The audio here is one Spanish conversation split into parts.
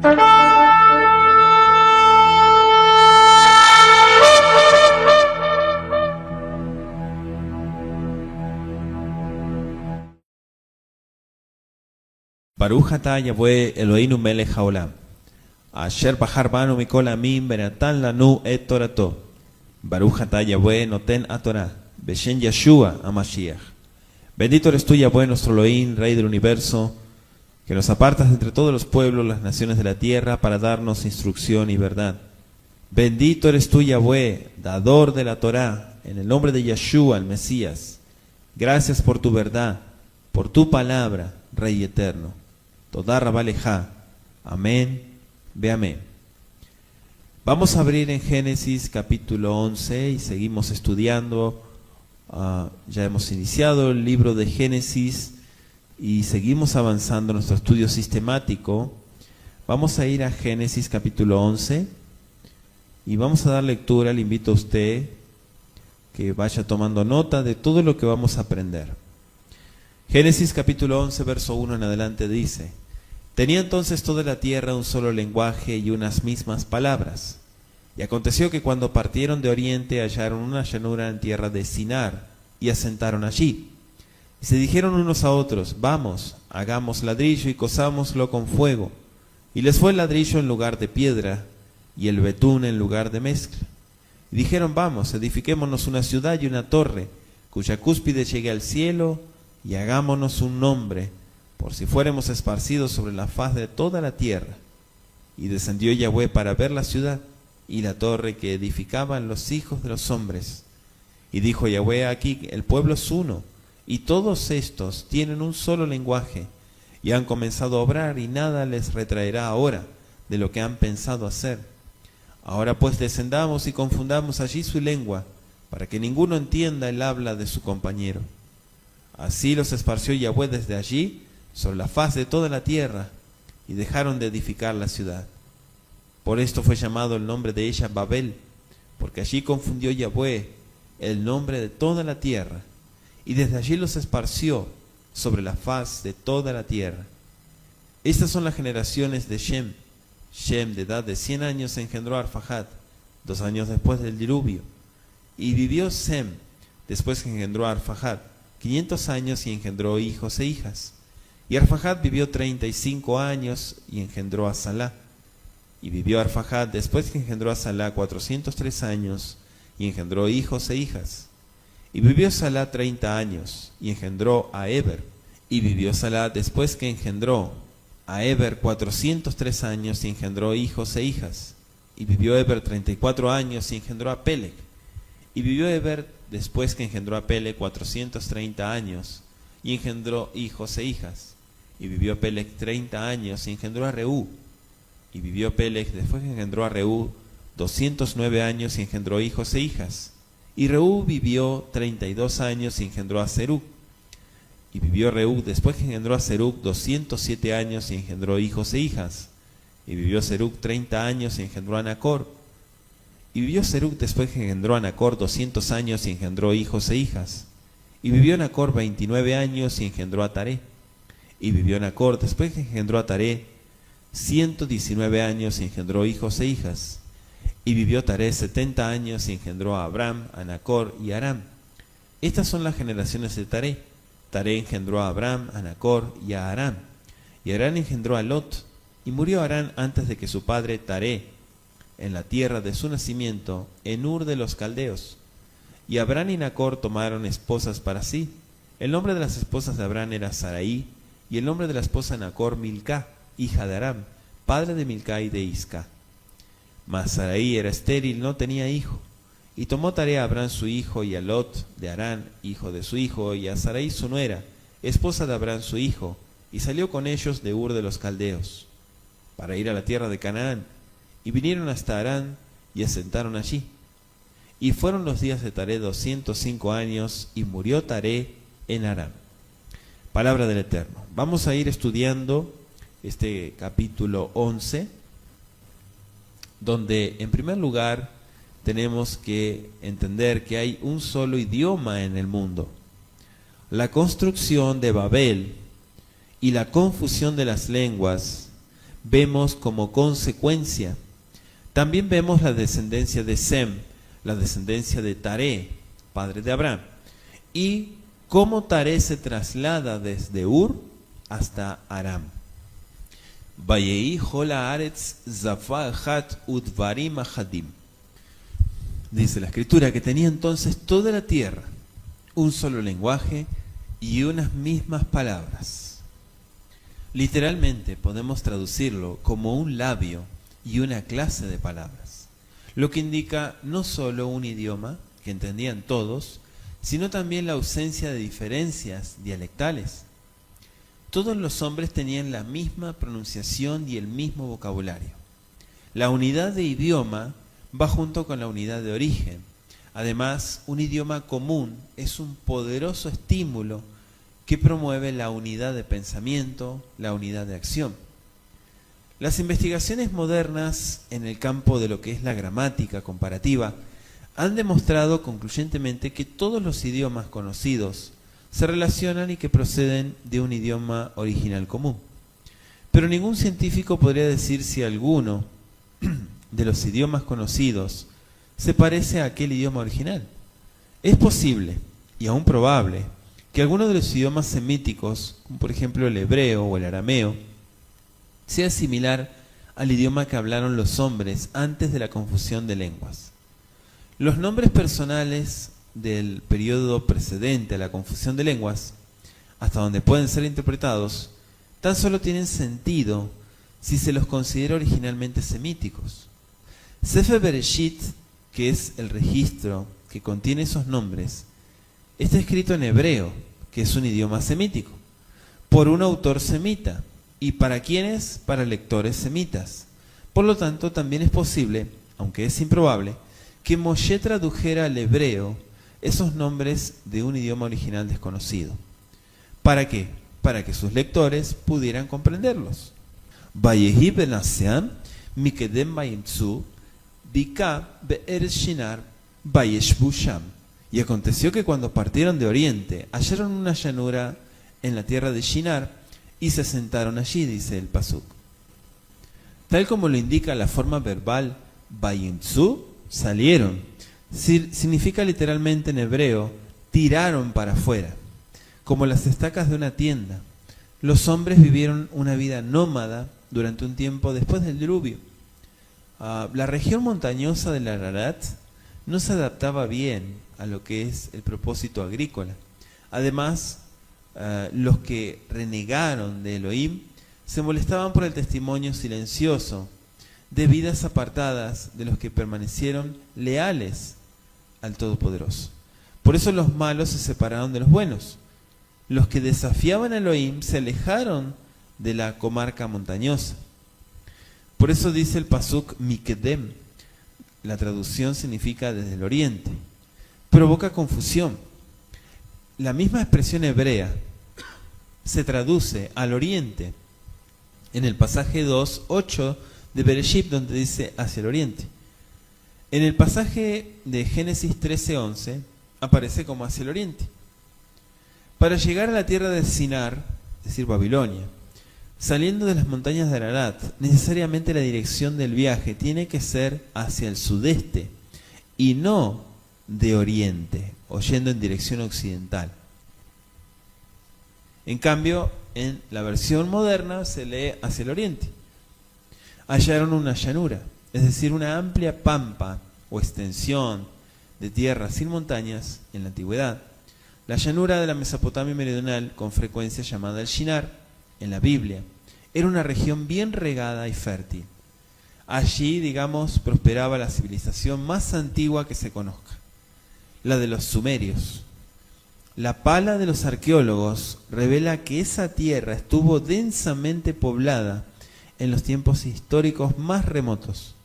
Baruch atah Yahweh Eloheinu melech haolam, asher bahar banu mikol amim benatan lanu et torato. Baruch atah Yahweh noten atorah, beshen Yeshua HaMashiach. Bendito eres tú, Yahweh, nuestro Elohim, Rey del universo, que nos apartas entre todos los pueblos, las naciones de la tierra, para darnos instrucción y verdad. Bendito eres tú, Yahweh, dador de la Torah, en el nombre de Yeshua, el Mesías. Gracias por tu verdad, por tu palabra, Rey eterno. Todá Rabá Lejá. Amén. Ve amén. Vamos a abrir en Génesis capítulo 11 y seguimos estudiando. Ya hemos iniciado el libro de Génesis y seguimos avanzando en nuestro estudio sistemático. Vamos a ir a Génesis capítulo 11 y vamos a dar lectura. Le invito a usted que vaya tomando nota de todo lo que vamos a aprender. Génesis capítulo 11, verso 1 en adelante dice: Tenía entonces toda la tierra un solo lenguaje y unas mismas palabras. Y aconteció que cuando partieron de oriente hallaron una llanura en tierra de Sinar y asentaron allí. Y se dijeron unos a otros: Vamos, hagamos ladrillo y cosámoslo con fuego. Y les fue el ladrillo en lugar de piedra y el betún en lugar de mezcla. Y dijeron: Vamos, edifiquémonos una ciudad y una torre, cuya cúspide llegue al cielo, y hagámonos un nombre, por si fuéramos esparcidos sobre la faz de toda la tierra. Y descendió Yahweh para ver la ciudad y la torre que edificaban los hijos de los hombres. Y dijo Yahweh: Aquí el pueblo es uno, y todos estos tienen un solo lenguaje, y han comenzado a obrar, y nada les retraerá ahora de lo que han pensado hacer. Ahora pues descendamos y confundamos allí su lengua, para que ninguno entienda el habla de su compañero. Así los esparció Yahweh desde allí sobre la faz de toda la tierra, y dejaron de edificar la ciudad. Por esto fue llamado el nombre de ella Babel, porque allí confundió Yahweh el nombre de toda la tierra, y desde allí los esparció sobre la faz de toda la tierra. Estas son las generaciones de Shem. Shem, de edad de 100 años, engendró a Arfaxad, 2 años después del diluvio. Y vivió Sem, después que engendró a Arfaxad, 500 años y engendró hijos e hijas. Y Arfaxad vivió 35 años y engendró a Salá. Y vivió Arfaxad después que engendró a Salá 403 años y engendró hijos e hijas. Y vivió Salá 30 años y engendró a Eber. Y vivió Salá después que engendró a Eber 403 años y engendró hijos e hijas. Y vivió Eber 34 años y engendró a Peleg. Y vivió Eber después que engendró a Peleg 430 años y engendró hijos e hijas. Y vivió Peleg 30 años y engendró a Reú. Y vivió Peleg después que engendró a Reú 209 años y engendró hijos e hijas. Y Reú vivió 32 años y engendró a Serug. Y vivió Reú después que engendró a Serug 207 años y engendró hijos e hijas. Y vivió Serug 30 años y engendró a Nacor. Y vivió Serug después que engendró a Nacor 200 años y engendró hijos e hijas. Y vivió Nacor 29 años y engendró a Taré. Y vivió Nacor después que engendró a Taré 119 años y engendró hijos e hijas. Y vivió Taré 70 años y engendró a Abram, a Nacor y a Aram. Estas son las generaciones de Taré. Taré engendró a Abram, a Nacor y a Aram. Y Aram engendró a Lot. Y murió Aram antes de que su padre Taré, en la tierra de su nacimiento, en Ur de los Caldeos. Y Abram y Nacor tomaron esposas para sí. El nombre de las esposas de Abram era Sarai, y el nombre de la esposa de Nacor Milcá, hija de Aram, padre de Milcá y de Isca. Mas Sarai era estéril, no tenía hijo. Y tomó Taré a Abram su hijo, y a Lot de Harán, hijo de su hijo, y a Sarai su nuera, esposa de Abram su hijo, y salió con ellos de Ur de los Caldeos, para ir a la tierra de Canaán. Y vinieron hasta Harán, y asentaron allí. Y fueron los días de Taré 205 años, y murió Taré en Harán. Palabra del Eterno. Vamos a ir estudiando este capítulo 11, donde en primer lugar tenemos que entender que hay un solo idioma en el mundo. La construcción de Babel y la confusión de las lenguas vemos como consecuencia. También vemos la descendencia de Sem, la descendencia de Taré, padre de Abraham, y cómo Taré se traslada desde Ur hasta Aram. Vayei hola aretz zafa hat udvarim ahadim. Dice la escritura que tenía entonces toda la tierra un solo lenguaje y unas mismas palabras. Literalmente podemos traducirlo como un labio y una clase de palabras, lo que indica no solo un idioma que entendían todos, sino también la ausencia de diferencias dialectales. Todos los hombres tenían la misma pronunciación y el mismo vocabulario. La unidad de idioma va junto con la unidad de origen. Además, un idioma común es un poderoso estímulo que promueve la unidad de pensamiento, la unidad de acción. Las investigaciones modernas en el campo de lo que es la gramática comparativa han demostrado concluyentemente que todos los idiomas conocidos se relacionan y que proceden de un idioma original común. Pero ningún científico podría decir si alguno de los idiomas conocidos se parece a aquel idioma original. Es posible, y aún probable, que alguno de los idiomas semíticos, como por ejemplo el hebreo o el arameo, sea similar al idioma que hablaron los hombres antes de la confusión de lenguas. Los nombres personales del periodo precedente a la confusión de lenguas, hasta donde pueden ser interpretados, tan solo tienen sentido si se los considera originalmente semíticos. Sefer Bereshit, que es el registro que contiene esos nombres, está escrito en hebreo, que es un idioma semítico, por un autor semita. ¿Y para quiénes? Para lectores semitas. Por lo tanto, también es posible, aunque es improbable, que Moshe tradujera al hebreo esos nombres de un idioma original desconocido. ¿Para qué? Para que sus lectores pudieran comprenderlos. Vayehi benasean mikedem bayimtzu bika be'eretz shinar bayeshbu sham. Y aconteció que cuando partieron de oriente, hallaron una llanura en la tierra de Shinar y se sentaron allí, dice el pasuk. Tal como lo indica la forma verbal bayimtzu, salieron. Significa literalmente en hebreo, tiraron para afuera, como las estacas de una tienda. Los hombres vivieron una vida nómada durante un tiempo después del diluvio. La región montañosa del Ararat no se adaptaba bien a lo que es el propósito agrícola. Además, los que renegaron de Elohim se molestaban por el testimonio silencioso de vidas apartadas de los que permanecieron leales al Todopoderoso. Por eso los malos se separaron de los buenos. Los que desafiaban a Elohim se alejaron de la comarca montañosa. Por eso dice el pasuk Mikedem. La traducción significa desde el oriente. Provoca confusión. La misma expresión hebrea se traduce al oriente en el pasaje 2:8 de Bereshit, donde dice hacia el oriente. En el pasaje de Génesis 13:11 aparece como hacia el oriente. Para llegar a la tierra de Sinar, es decir, Babilonia, saliendo de las montañas de Ararat, necesariamente la dirección del viaje tiene que ser hacia el sudeste y no de oriente, o yendo en dirección occidental. En cambio, en la versión moderna se lee hacia el oriente. Hallaron una llanura, es decir, una amplia pampa o extensión de tierra sin montañas en la antigüedad. La llanura de la Mesopotamia meridional, con frecuencia llamada el Shinar, en la Biblia, era una región bien regada y fértil. Allí, digamos, prosperaba la civilización más antigua que se conozca, la de los sumerios. La pala de los arqueólogos revela que esa tierra estuvo densamente poblada en los tiempos históricos más remotos.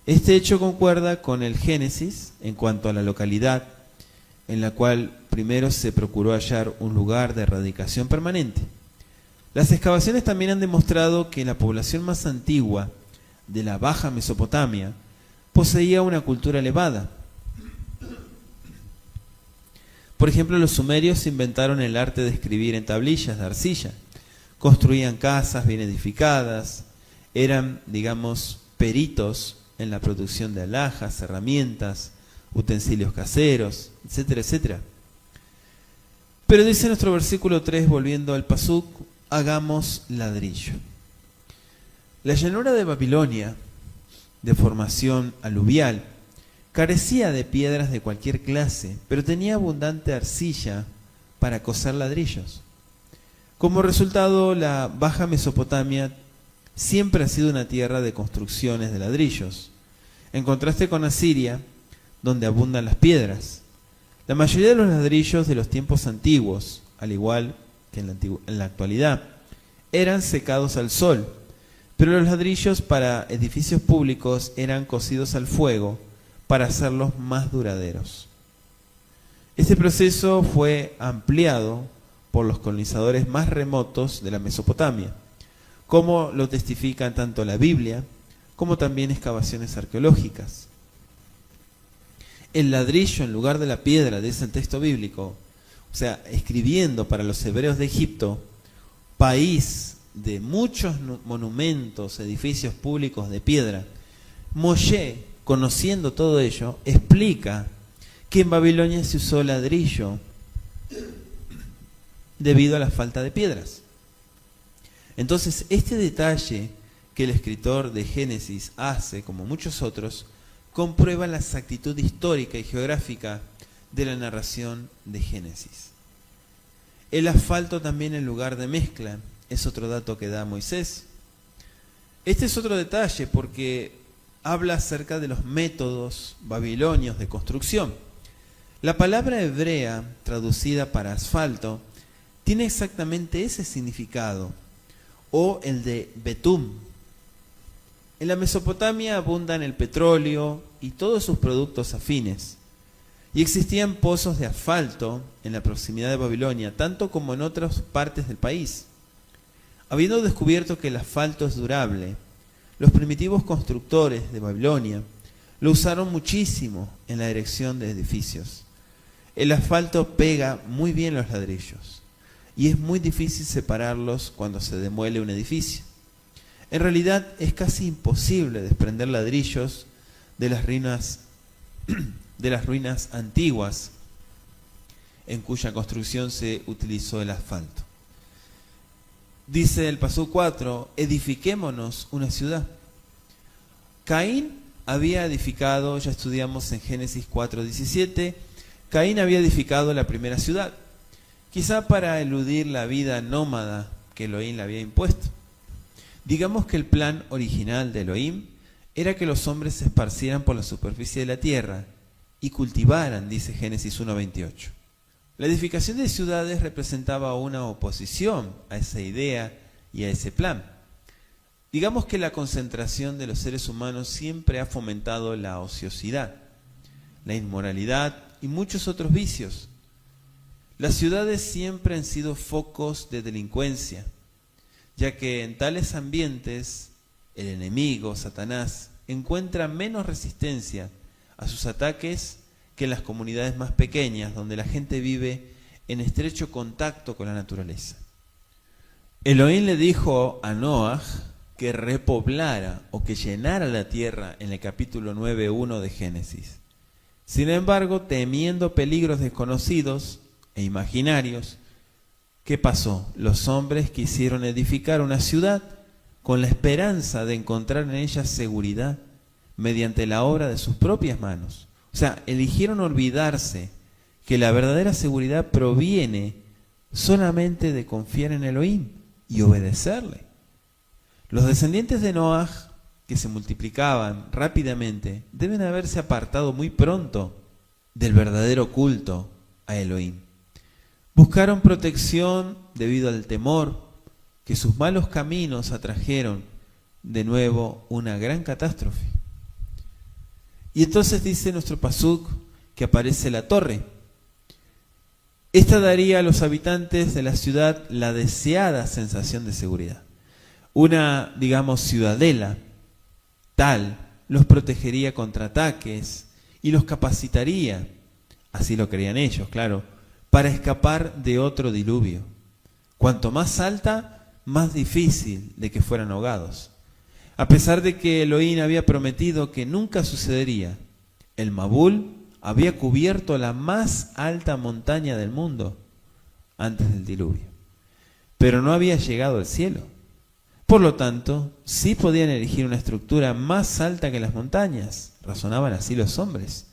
Este hecho concuerda con el Génesis en cuanto a la localidad, en la cual primero se procuró hallar un lugar de erradicación permanente. Las excavaciones también han demostrado que la población más antigua de la Baja Mesopotamia poseía una cultura elevada. Por ejemplo, los sumerios inventaron el arte de escribir en tablillas de arcilla, construían casas bien edificadas, eran, digamos, peritos en la producción de alhajas, herramientas, utensilios caseros, etcétera, etcétera. Pero dice nuestro versículo 3, volviendo al pasuk, hagamos ladrillo. La llanura de Babilonia, de formación aluvial, carecía de piedras de cualquier clase, pero tenía abundante arcilla para coser ladrillos. Como resultado, la Baja Mesopotamia siempre ha sido una tierra de construcciones de ladrillos, en contraste con Asiria, donde abundan las piedras. La mayoría de los ladrillos de los tiempos antiguos, al igual que en la actualidad, eran secados al sol, pero los ladrillos para edificios públicos eran cocidos al fuego para hacerlos más duraderos. Este proceso fue ampliado por los colonizadores más remotos de la Mesopotamia, como lo testifican tanto la Biblia como también excavaciones arqueológicas. El ladrillo en lugar de la piedra, dice el texto bíblico, o sea, escribiendo para los hebreos de Egipto, país de muchos monumentos, edificios públicos de piedra, Moshe, conociendo todo ello, explica que en Babilonia se usó ladrillo debido a la falta de piedras. Entonces, este detalle que el escritor de Génesis hace, como muchos otros, comprueba la exactitud histórica y geográfica de la narración de Génesis. El asfalto también en lugar de mezcla es otro dato que da Moisés. Este es otro detalle porque habla acerca de los métodos babilonios de construcción. La palabra hebrea traducida para asfalto tiene exactamente ese significado, o el de betum. En la Mesopotamia abundan el petróleo y todos sus productos afines, y existían pozos de asfalto en la proximidad de Babilonia, tanto como en otras partes del país. Habiendo descubierto que el asfalto es durable, los primitivos constructores de Babilonia lo usaron muchísimo en la erección de edificios. El asfalto pega muy bien los ladrillos y es muy difícil separarlos cuando se demuele un edificio. En realidad es casi imposible desprender ladrillos de las ruinas antiguas en cuya construcción se utilizó el asfalto. Dice el pasuk 4, edifiquémonos una ciudad. Caín había edificado, ya estudiamos en Génesis 4:17, Caín había edificado la primera ciudad, quizá para eludir la vida nómada que Elohim le había impuesto. Digamos que el plan original de Elohim era que los hombres se esparcieran por la superficie de la tierra y cultivaran, dice Génesis 1:28. La edificación de ciudades representaba una oposición a esa idea y a ese plan. Digamos que la concentración de los seres humanos siempre ha fomentado la ociosidad, la inmoralidad y muchos otros vicios. Las ciudades siempre han sido focos de delincuencia, ya que en tales ambientes el enemigo, Satanás, encuentra menos resistencia a sus ataques que en las comunidades más pequeñas, donde la gente vive en estrecho contacto con la naturaleza. Elohim le dijo a Noaj que repoblara o que llenara la tierra en el capítulo 9:1 de Génesis. Sin embargo, temiendo peligros desconocidos e imaginarios, ¿qué pasó? Los hombres quisieron edificar una ciudad con la esperanza de encontrar en ella seguridad mediante la obra de sus propias manos. O sea, eligieron olvidarse que la verdadera seguridad proviene solamente de confiar en Elohim y obedecerle. Los descendientes de Noaj, que se multiplicaban rápidamente, deben haberse apartado muy pronto del verdadero culto a Elohim. Buscaron protección debido al temor que sus malos caminos atrajeron de nuevo una gran catástrofe. Y entonces dice nuestro pasuk que aparece la torre. Esta daría a los habitantes de la ciudad la deseada sensación de seguridad. Una, digamos, ciudadela tal los protegería contra ataques y los capacitaría, así lo creían ellos, claro, para escapar de otro diluvio. Cuanto más alta, más difícil de que fueran ahogados. A pesar de que Elohim había prometido que nunca sucedería, el Mabul había cubierto la más alta montaña del mundo antes del diluvio, pero no había llegado al cielo. Por lo tanto, sí podían erigir una estructura más alta que las montañas, razonaban así los hombres,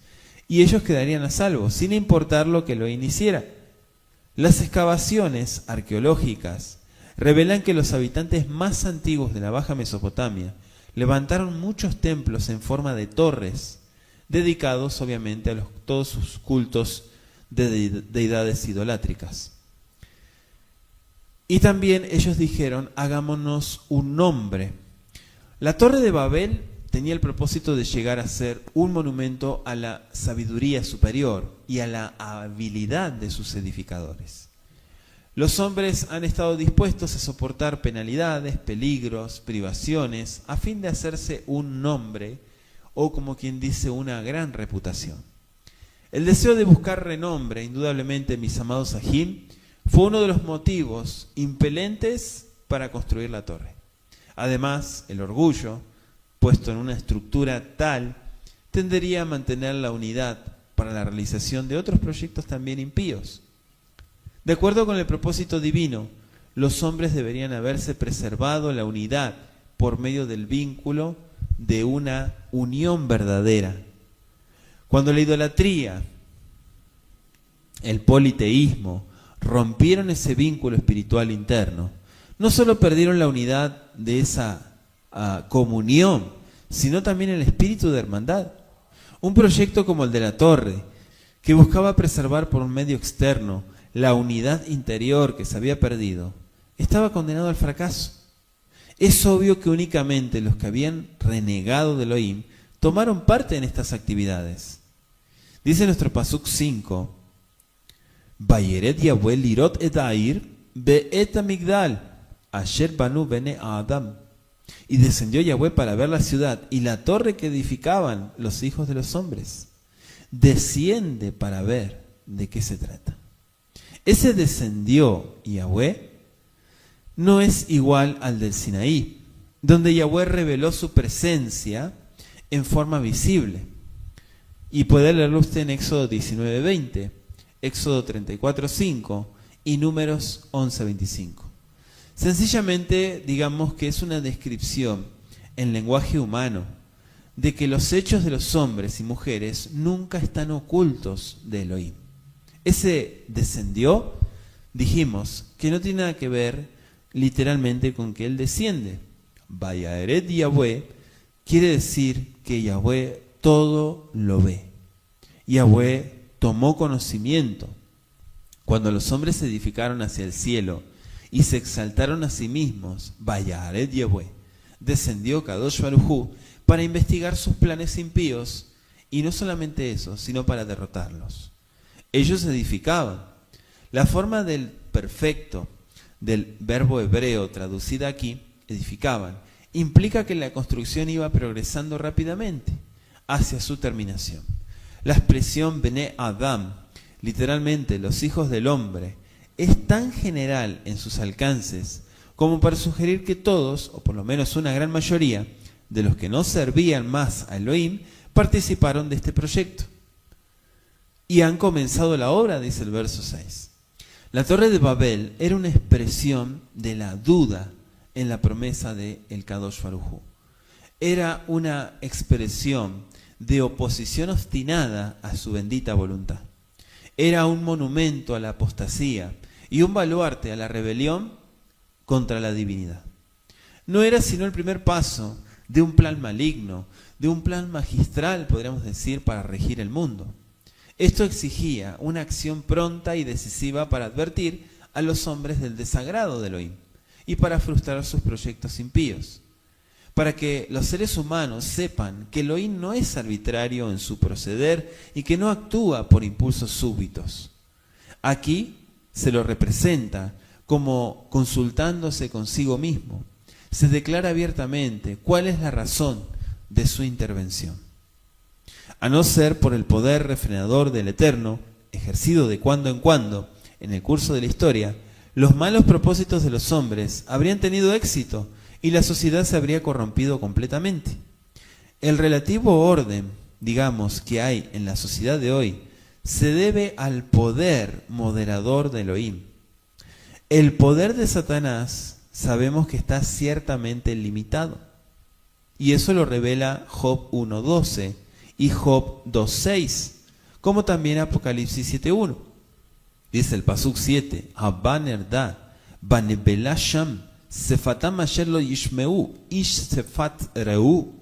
y ellos quedarían a salvo, sin importar lo que Elohim hiciera. Las excavaciones arqueológicas revelan que los habitantes más antiguos de la Baja Mesopotamia levantaron muchos templos en forma de torres, dedicados obviamente a todos sus cultos de deidades idolátricas. Y también ellos dijeron, hagámonos un nombre. La Torre de Babel tenía el propósito de llegar a ser un monumento a la sabiduría superior y a la habilidad de sus edificadores. Los hombres han estado dispuestos a soportar penalidades, peligros, privaciones, a fin de hacerse un nombre, o como quien dice, una gran reputación. El deseo de buscar renombre, indudablemente, mis amados Ajim, fue uno de los motivos impelentes para construir la torre. Además, el orgullo, puesto en una estructura tal, tendería a mantener la unidad para la realización de otros proyectos también impíos. De acuerdo con el propósito divino, los hombres deberían haberse preservado la unidad por medio del vínculo de una unión verdadera. Cuando la idolatría, el politeísmo, rompieron ese vínculo espiritual interno, no solo perdieron la unidad de esa comunión, sino también el espíritu de hermandad. Un proyecto como el de la torre, que buscaba preservar por un medio externo la unidad interior que se había perdido, estaba condenado al fracaso. Es obvio que únicamente los que habían renegado de Elohim tomaron parte en estas actividades. Dice nuestro Pasuk 5, Vayeret Yahweh lirot et ha'ir be'et hamigdal asher banu bene Adam. Y descendió Yahweh para ver la ciudad y la torre que edificaban los hijos de los hombres. Desciende para ver de qué se trata. Ese descendió Yahweh no es igual al del Sinaí, donde Yahweh reveló su presencia en forma visible. Y puede leerlo usted en Éxodo 19:20, Éxodo 34:5 y Números 11:25. Sencillamente, digamos que es una descripción en lenguaje humano de que los hechos de los hombres y mujeres nunca están ocultos de Elohim. Ese descendió, dijimos, que no tiene nada que ver literalmente con que Él desciende. Vayeret Yahweh quiere decir que Yahweh todo lo ve. Yahweh tomó conocimiento. Cuando los hombres se edificaron hacia el cielo y se exaltaron a sí mismos, Vayeret Yahweh, descendió Kadosh Baruj Hu para investigar sus planes impíos, y no solamente eso, sino para derrotarlos. Ellos edificaban. La forma del perfecto del verbo hebreo traducida aquí, edificaban, implica que la construcción iba progresando rápidamente hacia su terminación. La expresión Bene Adam, literalmente los hijos del hombre, es tan general en sus alcances como para sugerir que todos, o por lo menos una gran mayoría, de los que no servían más a Elohim, participaron de este proyecto. Y han comenzado la obra, dice el verso 6. La Torre de Babel era una expresión de la duda en la promesa de el Kadosh Baruj Hu. Era una expresión de oposición obstinada a su bendita voluntad. Era un monumento a la apostasía y un baluarte a la rebelión contra la divinidad. No era sino el primer paso de un plan maligno, de un plan magistral, podríamos decir, para regir el mundo. Esto exigía una acción pronta y decisiva para advertir a los hombres del desagrado de Elohim y para frustrar sus proyectos impíos. Para que los seres humanos sepan que Elohim no es arbitrario en su proceder y que no actúa por impulsos súbitos. Aquí se lo representa como consultándose consigo mismo. Se declara abiertamente cuál es la razón de su intervención. A no ser por el poder refrenador del Eterno, ejercido de cuando en cuando en el curso de la historia, los malos propósitos de los hombres habrían tenido éxito y la sociedad se habría corrompido completamente. El relativo orden, digamos, que hay en la sociedad de hoy, se debe al poder moderador de Elohim. El poder de Satanás sabemos que está ciertamente limitado. Y eso lo revela Job 1.12 y Job 2.6, como también Apocalipsis 7.1. Dice el Pasuk 7, Abban erda, banebela sham, sefatam asher lo yishmeu, ish sefat reu.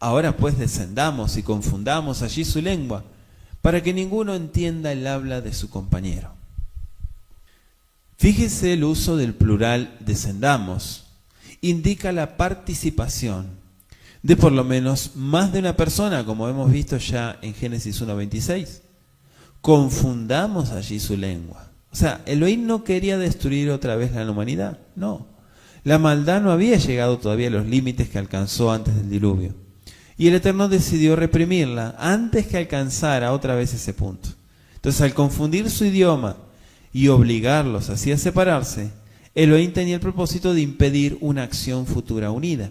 Ahora pues descendamos y confundamos allí su lengua, para que ninguno entienda el habla de su compañero. Fíjese el uso del plural descendamos. Indica la participación de por lo menos más de una persona, como hemos visto ya en Génesis 1.26. Confundamos allí su lengua. O sea, Elohim no quería destruir otra vez la humanidad, no. La maldad no había llegado todavía a los límites que alcanzó antes del diluvio. Y el Eterno decidió reprimirla antes que alcanzara otra vez ese punto. Entonces, al confundir su idioma y obligarlos así a separarse, Elohim tenía el propósito de impedir una acción futura unida.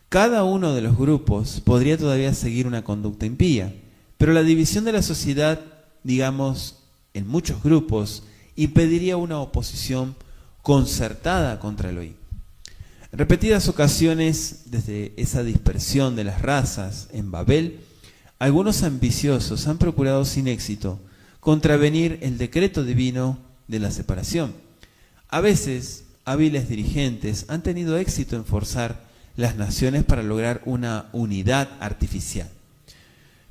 Cada uno de los grupos podría todavía seguir una conducta impía, pero la división de la sociedad, digamos, en muchos grupos, impediría una oposición concertada contra Elohim. En repetidas ocasiones, desde esa dispersión de las razas en Babel, algunos ambiciosos han procurado sin éxito contravenir el decreto divino de la separación. A veces, hábiles dirigentes han tenido éxito en forzar las naciones para lograr una unidad artificial.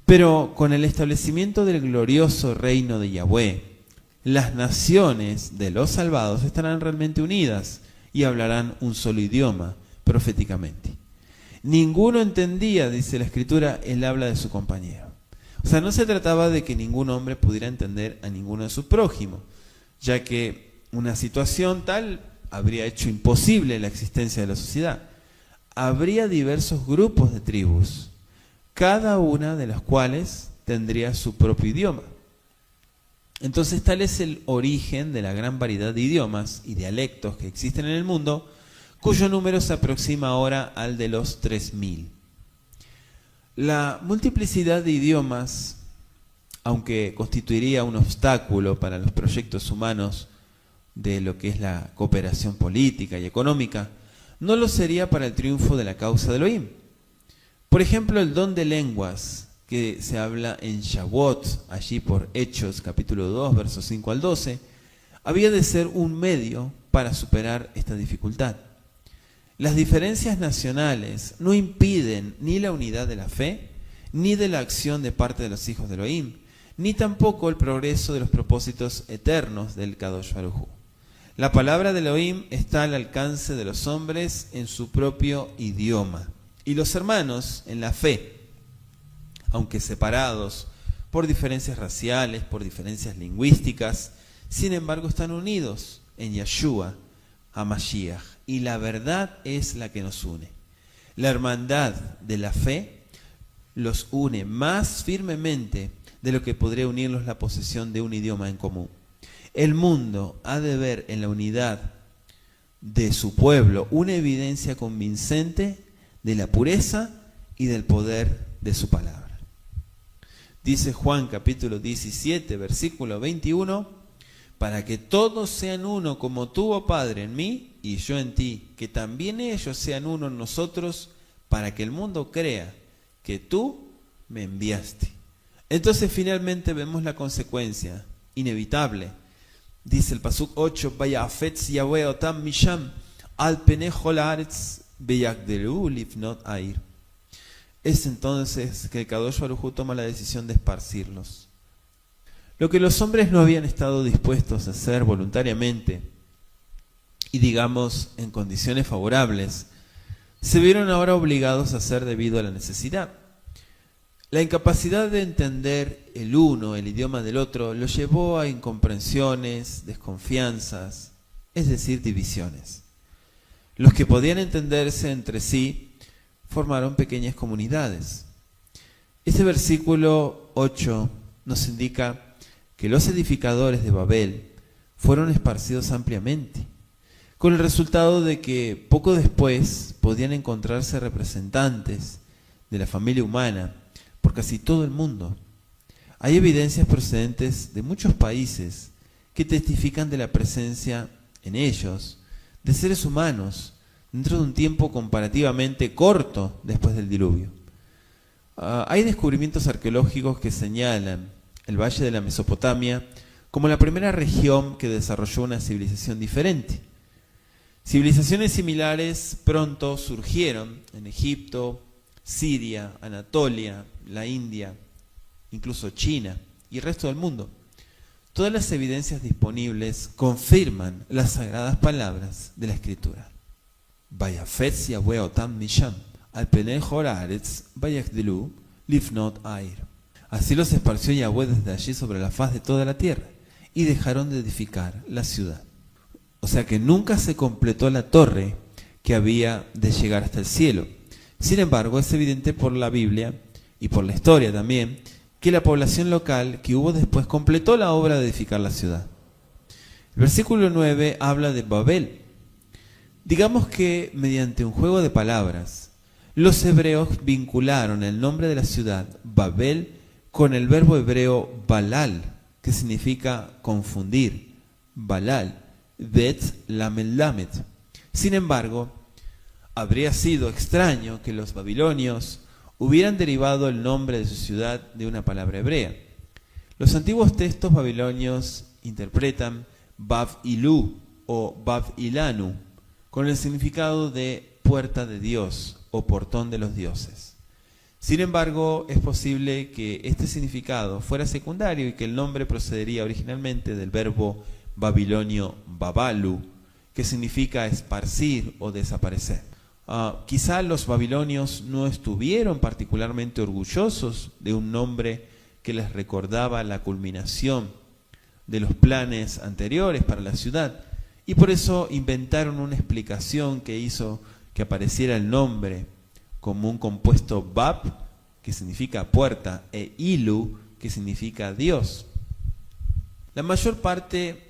Pero con el establecimiento del glorioso reino de Yahweh, las naciones de los salvados estarán realmente unidas y hablarán un solo idioma proféticamente. Ninguno entendía, dice la Escritura, el habla de su compañero. O sea, no se trataba de que ningún hombre pudiera entender a ninguno de sus prójimos, ya que una situación tal habría hecho imposible la existencia de la sociedad. Habría diversos grupos de tribus, cada una de las cuales tendría su propio idioma. Entonces, tal es el origen de la gran variedad de idiomas y dialectos que existen en el mundo, cuyo número se aproxima ahora al de los 3000. La multiplicidad de idiomas, aunque constituiría un obstáculo para los proyectos humanos de lo que es la cooperación política y económica, no lo sería para el triunfo de la causa de Elohim. Por ejemplo, el don de lenguas que se habla en Shavuot, allí por Hechos capítulo 2, versos 5 al 12, había de ser un medio para superar esta dificultad. Las diferencias nacionales no impiden ni la unidad de la fe, ni de la acción de parte de los hijos de Elohim, ni tampoco el progreso de los propósitos eternos del Kadosh Baruj Hu. La palabra de Elohim está al alcance de los hombres en su propio idioma, y los hermanos en la fe, aunque separados por diferencias raciales, por diferencias lingüísticas, sin embargo están unidos en Yeshua HaMashiach, y la verdad es la que nos une. La hermandad de la fe los une más firmemente de lo que podría unirlos la posesión de un idioma en común. El mundo ha de ver en la unidad de su pueblo una evidencia convincente de la pureza y del poder de su palabra. Dice Juan capítulo 17, versículo 21, para que todos sean uno como tú, oh Padre, en mí y yo en ti, que también ellos sean uno en nosotros, para que el mundo crea que tú me enviaste. Entonces finalmente vemos la consecuencia inevitable. Dice el Pasuk 8, Vayafetz Yahweh otam misham al penei chol haaretz veyagdelu lifnot air. Es entonces que el Kadosh Baruj Hu toma la decisión de esparcirlos. Lo que los hombres no habían estado dispuestos a hacer voluntariamente y digamos en condiciones favorables, se vieron ahora obligados a hacer debido a la necesidad. La incapacidad de entender el uno, el idioma del otro, los llevó a incomprensiones, desconfianzas, es decir, divisiones. Los que podían entenderse entre sí formaron pequeñas comunidades. Este versículo 8 nos indica que los edificadores de Babel fueron esparcidos ampliamente. con el resultado de que poco después podían encontrarse representantes de la familia humana por casi todo el mundo. Hay evidencias procedentes de muchos países que testifican de la presencia en ellos de seres humanos dentro de un tiempo comparativamente corto después del diluvio. Hay descubrimientos arqueológicos que señalan el valle de la Mesopotamia como la primera región que desarrolló una civilización diferente. Civilizaciones similares pronto surgieron en Egipto, Siria, Anatolia, la India, incluso China y el resto del mundo. Todas las evidencias disponibles confirman las sagradas palabras de la Escritura. Vayafetz Yahweh otam misham, al penel horaretz, vayagdelu, lifnot air. Así los esparció Yahweh desde allí sobre la faz de toda la tierra, y dejaron de edificar la ciudad. O sea que nunca se completó la torre que había de llegar hasta el cielo. Sin embargo, es evidente por la Biblia y por la historia también, que la población local que hubo después completó la obra de edificar la ciudad. El versículo 9 habla de Babel. Digamos que mediante un juego de palabras, los hebreos vincularon el nombre de la ciudad, Babel, con el verbo hebreo balal, que significa confundir, balal, bet lamed lamed. Sin embargo, habría sido extraño que los babilonios hubieran derivado el nombre de su ciudad de una palabra hebrea. Los antiguos textos babilonios interpretan Bab-Ilu o Bab-Ilanu con el significado de puerta de Dios o portón de los dioses. Sin embargo, es posible que este significado fuera secundario y que el nombre procedería originalmente del verbo babilonio babalu, que significa esparcir o desaparecer. Quizá los babilonios no estuvieron particularmente orgullosos de un nombre que les recordaba la culminación de los planes anteriores para la ciudad, y por eso inventaron una explicación que hizo que apareciera el nombre como un compuesto Bab, que significa puerta, e Ilu, que significa Dios. La mayor parte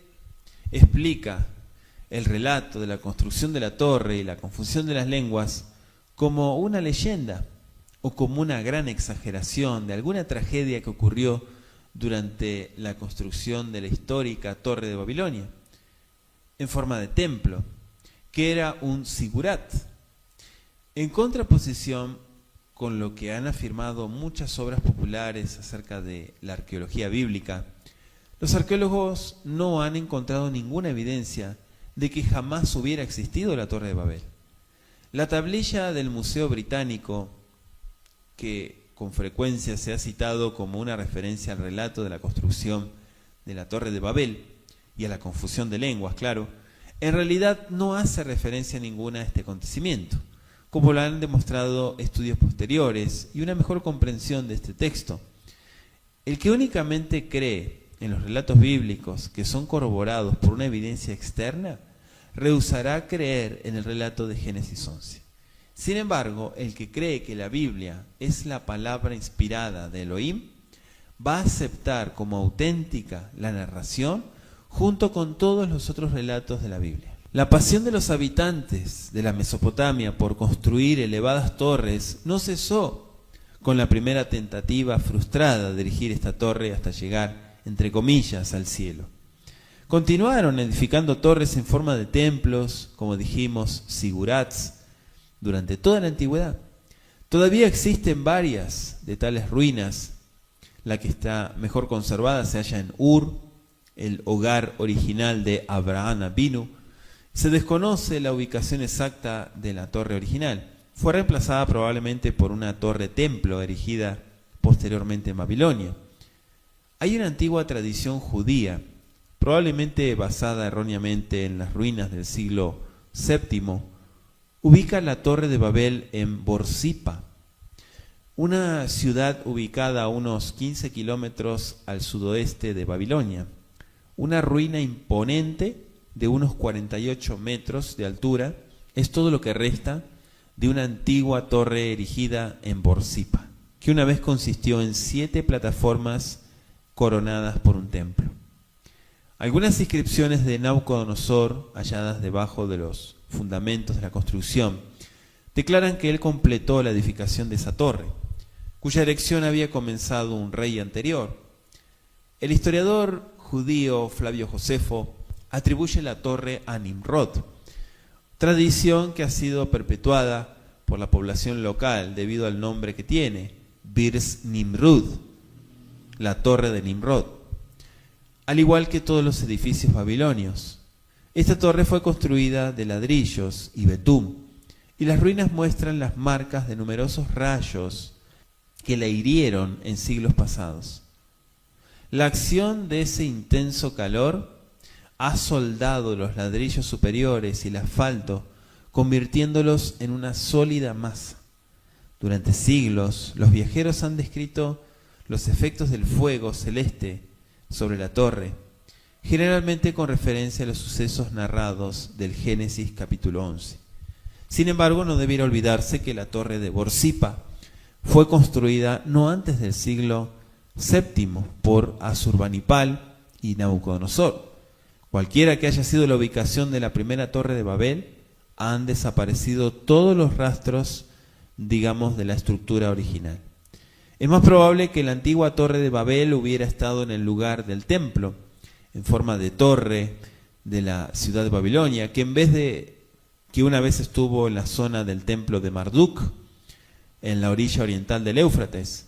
explica el relato de la construcción de la torre y la confusión de las lenguas como una leyenda o como una gran exageración de alguna tragedia que ocurrió durante la construcción de la histórica Torre de Babilonia, en forma de templo, que era un sigurat, en contraposición con lo que han afirmado muchas obras populares acerca de la arqueología bíblica. Los arqueólogos no han encontrado ninguna evidencia de que jamás hubiera existido la Torre de Babel. La tablilla del Museo Británico, que con frecuencia se ha citado como una referencia al relato de la construcción de la Torre de Babel y a la confusión de lenguas, claro, en realidad no hace referencia ninguna a este acontecimiento, como lo han demostrado estudios posteriores y una mejor comprensión de este texto. El que únicamente cree en los relatos bíblicos que son corroborados por una evidencia externa, rehusará creer en el relato de Génesis 11. Sin embargo, el que cree que la Biblia es la palabra inspirada de Elohim, va a aceptar como auténtica la narración junto con todos los otros relatos de la Biblia. La pasión de los habitantes de la Mesopotamia por construir elevadas torres no cesó con la primera tentativa frustrada de erigir esta torre hasta llegar, entre comillas, al cielo. Continuaron edificando torres en forma de templos, como dijimos, sigurats, durante toda la antigüedad. Todavía existen varias de tales ruinas. La que está mejor conservada se halla en Ur, el hogar original de Abraham Avinu. Se desconoce la ubicación exacta de la torre original. Fue reemplazada probablemente por una torre templo erigida posteriormente en Babilonia. Hay una antigua tradición judía, probablemente basada erróneamente en las ruinas del siglo VII, ubica la Torre de Babel en Borsippa, una ciudad ubicada a unos 15 kilómetros al sudoeste de Babilonia, una ruina imponente de unos 48 metros de altura. Es todo lo que resta de una antigua torre erigida en Borsippa, que una vez consistió en 7 plataformas coronadas por un templo. Algunas inscripciones de Nabucodonosor, halladas debajo de los fundamentos de la construcción, declaran que él completó la edificación de esa torre, cuya erección había comenzado un rey anterior. El historiador judío Flavio Josefo atribuye la torre a Nimrod, tradición que ha sido perpetuada por la población local debido al nombre que tiene, Birs Nimrud, la torre de Nimrod, al igual que todos los edificios babilonios. Esta torre fue construida de ladrillos y betún, y las ruinas muestran las marcas de numerosos rayos que la hirieron en siglos pasados. La acción de ese intenso calor ha soldado los ladrillos superiores y el asfalto, convirtiéndolos en una sólida masa. Durante siglos, los viajeros han descrito los efectos del fuego celeste sobre la torre, generalmente con referencia a los sucesos narrados del Génesis capítulo 11. Sin embargo, no debiera olvidarse que la torre de Borsipa fue construida no antes del siglo VII por Asurbanipal y Nabucodonosor. Cualquiera que haya sido la ubicación de la primera torre de Babel, han desaparecido todos los rastros, digamos, de la estructura original. Es más probable que la antigua torre de Babel hubiera estado en el lugar del templo, en forma de torre de la ciudad de Babilonia, que en vez de que una vez estuvo en la zona del templo de Marduk, en la orilla oriental del Éufrates.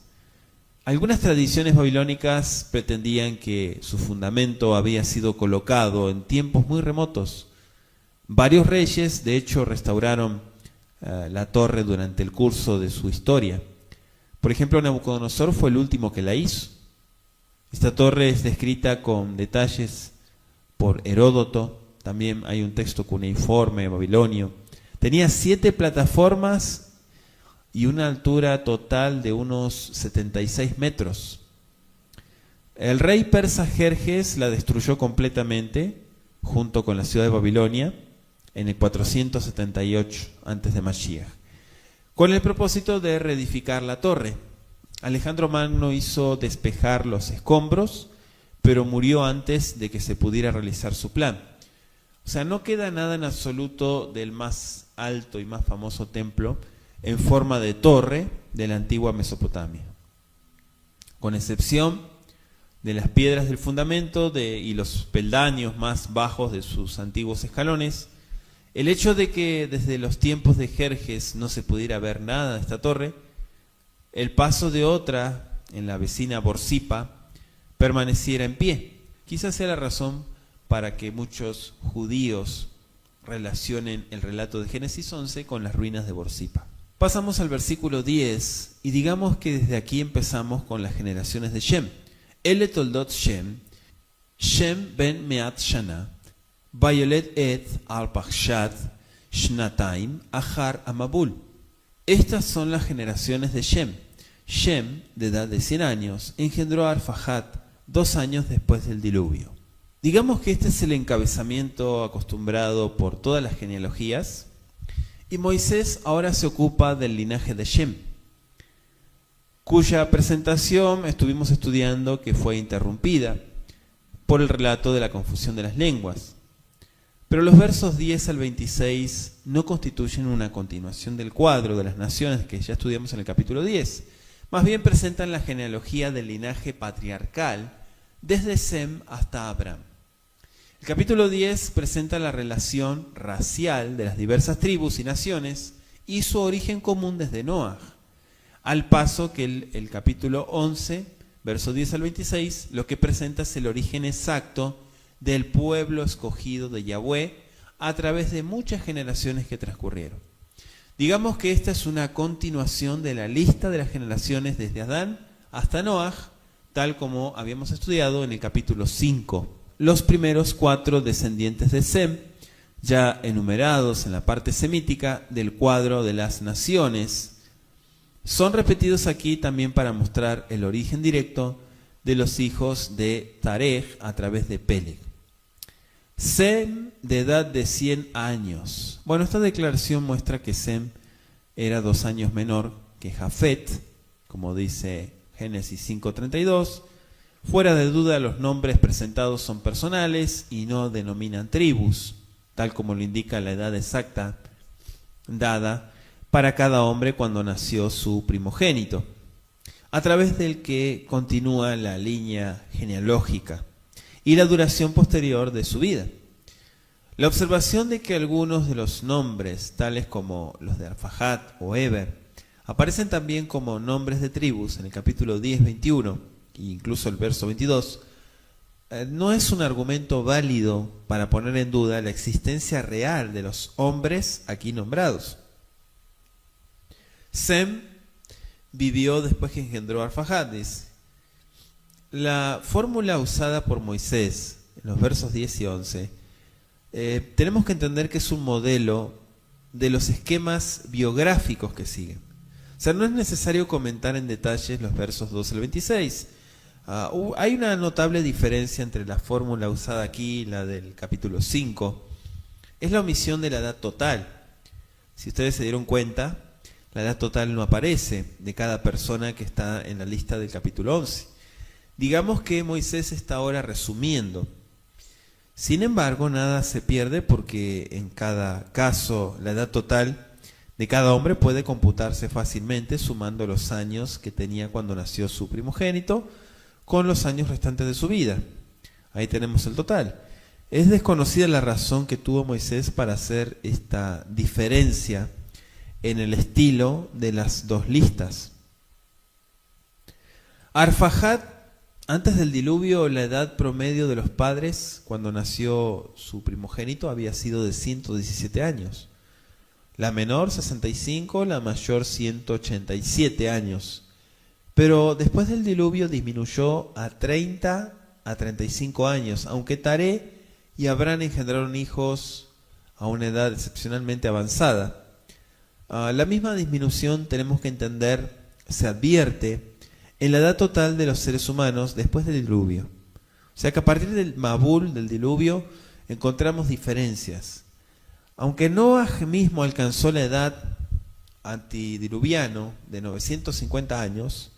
Algunas tradiciones babilónicas pretendían que su fundamento había sido colocado en tiempos muy remotos. Varios reyes, de hecho, restauraron la torre durante el curso de su historia. Por ejemplo, Nabucodonosor fue el último que la hizo. Esta torre es descrita con detalles por Heródoto. También hay un texto cuneiforme babilonio. Tenía 7 plataformas y una altura total de unos 76 metros. El rey persa Jerjes la destruyó completamente, junto con la ciudad de Babilonia, en el 478 a.C., con el propósito de reedificar la torre. Alejandro Magno hizo despejar los escombros, pero murió antes de que se pudiera realizar su plan. O sea, no queda nada en absoluto del más alto y más famoso templo en forma de torre de la antigua Mesopotamia, con excepción de las piedras del fundamento y los peldaños más bajos de sus antiguos escalones. El hecho de que desde los tiempos de Jerjes no se pudiera ver nada de esta torre, el paso de otra en la vecina Borsipa permaneciera en pie, quizás sea la razón para que muchos judíos relacionen el relato de Génesis 11 con las ruinas de Borsipa. Pasamos al versículo 10 y digamos que desde aquí empezamos con las generaciones de Shem. Ele toldot Shem, Shem ben meat shana, Vayolet et al pachshat shnataim achar amabul. Estas son las generaciones de Shem. Shem, de edad de 100 años, engendró a Arfaxad 2 años después del diluvio. Digamos que este es el encabezamiento acostumbrado por todas las genealogías, y Moisés ahora se ocupa del linaje de Shem, cuya presentación estuvimos estudiando que fue interrumpida por el relato de la confusión de las lenguas. Pero los versos 10 al 26 no constituyen una continuación del cuadro de las naciones que ya estudiamos en el capítulo 10. Más bien presentan la genealogía del linaje patriarcal desde Sem hasta Abraham. El capítulo 10 presenta la relación racial de las diversas tribus y naciones y su origen común desde Noaj, al paso que el capítulo 11, verso 10 al 26, lo que presenta es el origen exacto del pueblo escogido de Yahweh a través de muchas generaciones que transcurrieron. Digamos que esta es una continuación de la lista de las generaciones desde Adán hasta Noaj, tal como habíamos estudiado en el capítulo 5. Los primeros 4 descendientes de Sem, ya enumerados en la parte semítica del cuadro de las naciones, son repetidos aquí también para mostrar el origen directo de los hijos de Tarej a través de Peleg. Sem, de edad de 100 años. Bueno, esta declaración muestra que Sem era 2 años menor que Jafet, como dice Génesis 5:32, Fuera de duda, los nombres presentados son personales y no denominan tribus, tal como lo indica la edad exacta dada para cada hombre cuando nació su primogénito, a través del que continúa la línea genealógica y la duración posterior de su vida. La observación de que algunos de los nombres, tales como los de Arfaxad o Eber, aparecen también como nombres de tribus en el capítulo 10, 21, e incluso el verso 22, no es un argumento válido para poner en duda la existencia real de los hombres aquí nombrados. Sem vivió después que engendró a Arfaxad. La fórmula usada por Moisés en los versos 10 y 11, tenemos que entender que es un modelo de los esquemas biográficos que siguen. O sea, no es necesario comentar en detalles los versos 12 al 26. Hay una notable diferencia entre la fórmula usada aquí y la del capítulo 5. Es la omisión de la edad total. Si ustedes se dieron cuenta, la edad total no aparece de cada persona que está en la lista del capítulo 11. Digamos que Moisés está ahora resumiendo. Sin embargo, nada se pierde porque en cada caso la edad total de cada hombre puede computarse fácilmente sumando los años que tenía cuando nació su primogénito con los años restantes de su vida. Ahí tenemos el total. Es desconocida la razón que tuvo Moisés para hacer esta diferencia en el estilo de las dos listas. Arfaxad, antes del diluvio, la edad promedio de los padres cuando nació su primogénito había sido de 117 años. La menor 65, la mayor 187 años. Pero después del diluvio disminuyó a 30 a 35 años, aunque Taré y Abraham engendraron hijos a una edad excepcionalmente avanzada. La misma disminución tenemos que entender, se advierte en la edad total de los seres humanos después del diluvio. O sea que a partir del Mabul, del diluvio, encontramos diferencias. Aunque Noaj mismo alcanzó la edad antidiluviano de 950 años,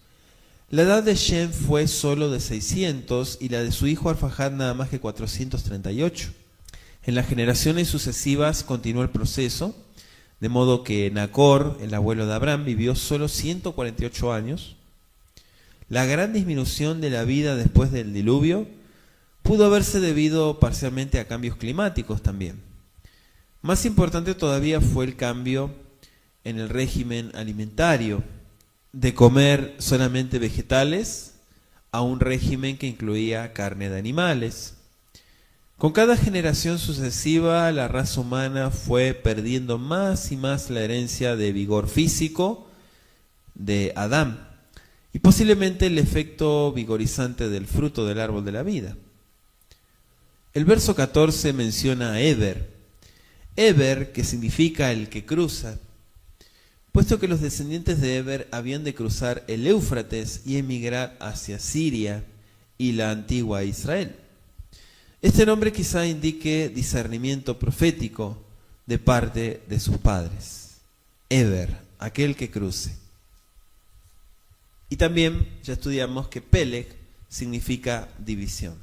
la edad de Shem fue solo de 600 y la de su hijo Arfaxad nada más que 438. En las generaciones sucesivas continuó el proceso, de modo que Nacor, el abuelo de Abraham, vivió solo 148 años. La gran disminución de la vida después del diluvio pudo haberse debido parcialmente a cambios climáticos también. Más importante todavía fue el cambio en el régimen alimentario, de comer solamente vegetales a un régimen que incluía carne de animales. Con cada generación sucesiva, la raza humana fue perdiendo más y más la herencia de vigor físico de Adán y posiblemente el efecto vigorizante del fruto del árbol de la vida. El verso 14 menciona a Eber. Eber, que significa el que cruza, puesto que los descendientes de Eber habían de cruzar el Éufrates y emigrar hacia Siria y la antigua Israel. Este nombre quizá indique discernimiento profético de parte de sus padres. Eber, aquel que cruce. Y también ya estudiamos que Peleg significa división.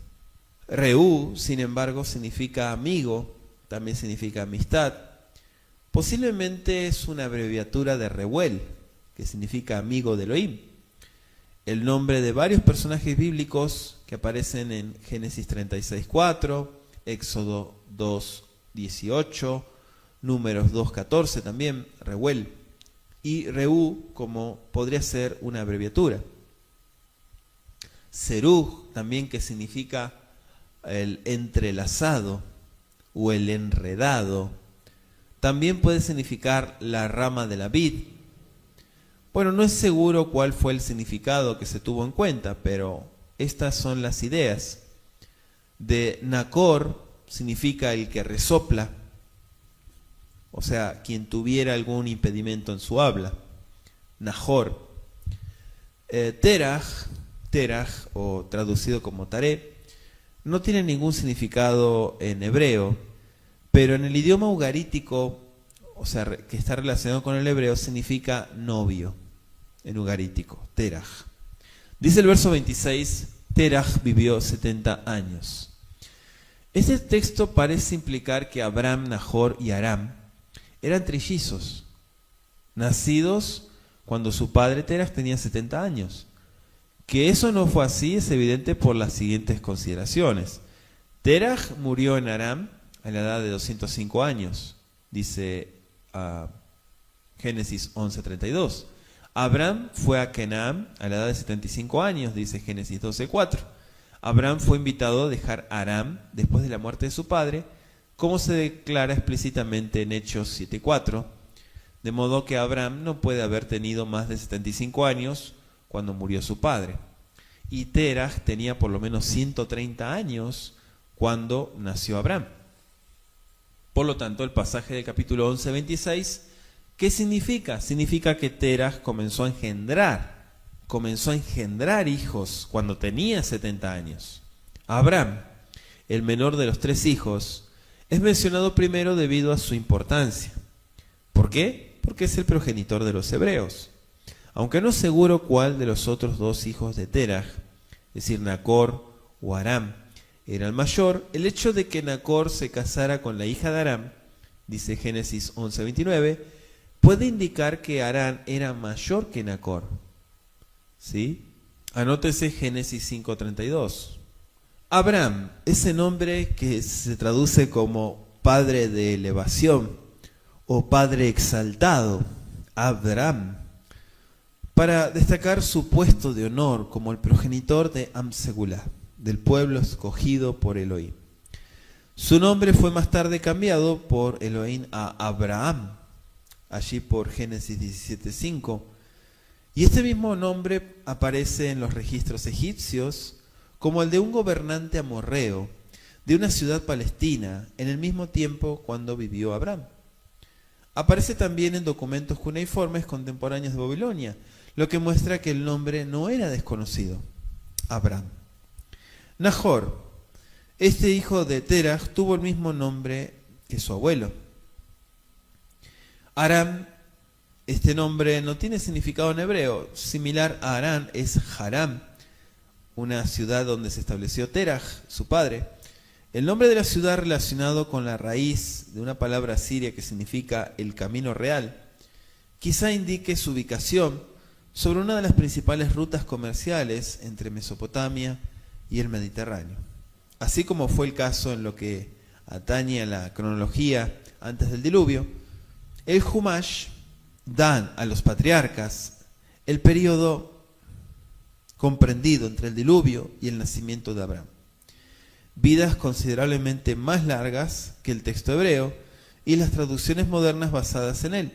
Reú, sin embargo, significa amigo, también significa amistad. Posiblemente es una abreviatura de Reuel, que significa amigo de Elohim. El nombre de varios personajes bíblicos que aparecen en Génesis 36:4, Éxodo 2:18, Números 2:14 también, Reuel. Y Reú como podría ser una abreviatura. Serug también, que significa el entrelazado o el enredado. También puede significar la rama de la vid. Bueno, no es seguro cuál fue el significado que se tuvo en cuenta, pero estas son las ideas. De Nacor significa el que resopla, o sea, quien tuviera algún impedimento en su habla. Nahor. Teraj, o traducido como Taré, no tiene ningún significado en hebreo, pero en el idioma ugarítico, o sea, que está relacionado con el hebreo, significa novio en ugarítico, Teraj. Dice el verso 26, Terach vivió 70 años. Este texto parece implicar que Abram, Nahor y Aram eran trillizos, nacidos cuando su padre Terach tenía 70 años. Que eso no fue así es evidente por las siguientes consideraciones. Terach murió en Aram a la edad de 205 años, dice Génesis 11:32. Abraham fue a Canaán a la edad de 75 años, dice Génesis 12:4. Abraham fue invitado a dejar Aram después de la muerte de su padre, como se declara explícitamente en Hechos 7:4, de modo que Abraham no puede haber tenido más de 75 años cuando murió su padre. Y Terach tenía por lo menos 130 años cuando nació Abraham. Por lo tanto, el pasaje del capítulo 11:26, ¿qué significa? Significa que Terach comenzó a engendrar hijos cuando tenía 70 años. Abraham, el menor de los 3 hijos, es mencionado primero debido a su importancia. ¿Por qué? Porque es el progenitor de los hebreos. Aunque no es seguro cuál de los otros 2 hijos de Terach, es decir, Nacor o Aram, era el mayor, el hecho de que Nacor se casara con la hija de Aram, dice Génesis 11:29, puede indicar que Aram era mayor que Nacor. ¿Sí? Anótese Génesis 5:32. Abraham, ese nombre que se traduce como padre de elevación o padre exaltado, Abraham, para destacar su puesto de honor como el progenitor de Am-Segulá, del pueblo escogido por Elohim. Su nombre fue más tarde cambiado por Elohim a Abraham, allí por Génesis 17:5, y este mismo nombre aparece en los registros egipcios como el de un gobernante amorreo de una ciudad palestina en el mismo tiempo cuando vivió Abraham. Aparece también en documentos cuneiformes contemporáneos de Babilonia, lo que muestra que el nombre no era desconocido. Abraham. Nahor, este hijo de Terach, tuvo el mismo nombre que su abuelo. Aram, este nombre no tiene significado en hebreo. Similar a Aram es Haram, una ciudad donde se estableció Terach, su padre. El nombre de la ciudad relacionado con la raíz de una palabra siria que significa el camino real, quizá indique su ubicación sobre una de las principales rutas comerciales entre Mesopotamia y el Mediterráneo. Así como fue el caso en lo que atañe a la cronología antes del diluvio, el Humash dan a los patriarcas el periodo comprendido entre el diluvio y el nacimiento de Abraham. Vidas considerablemente más largas que el texto hebreo y las traducciones modernas basadas en él.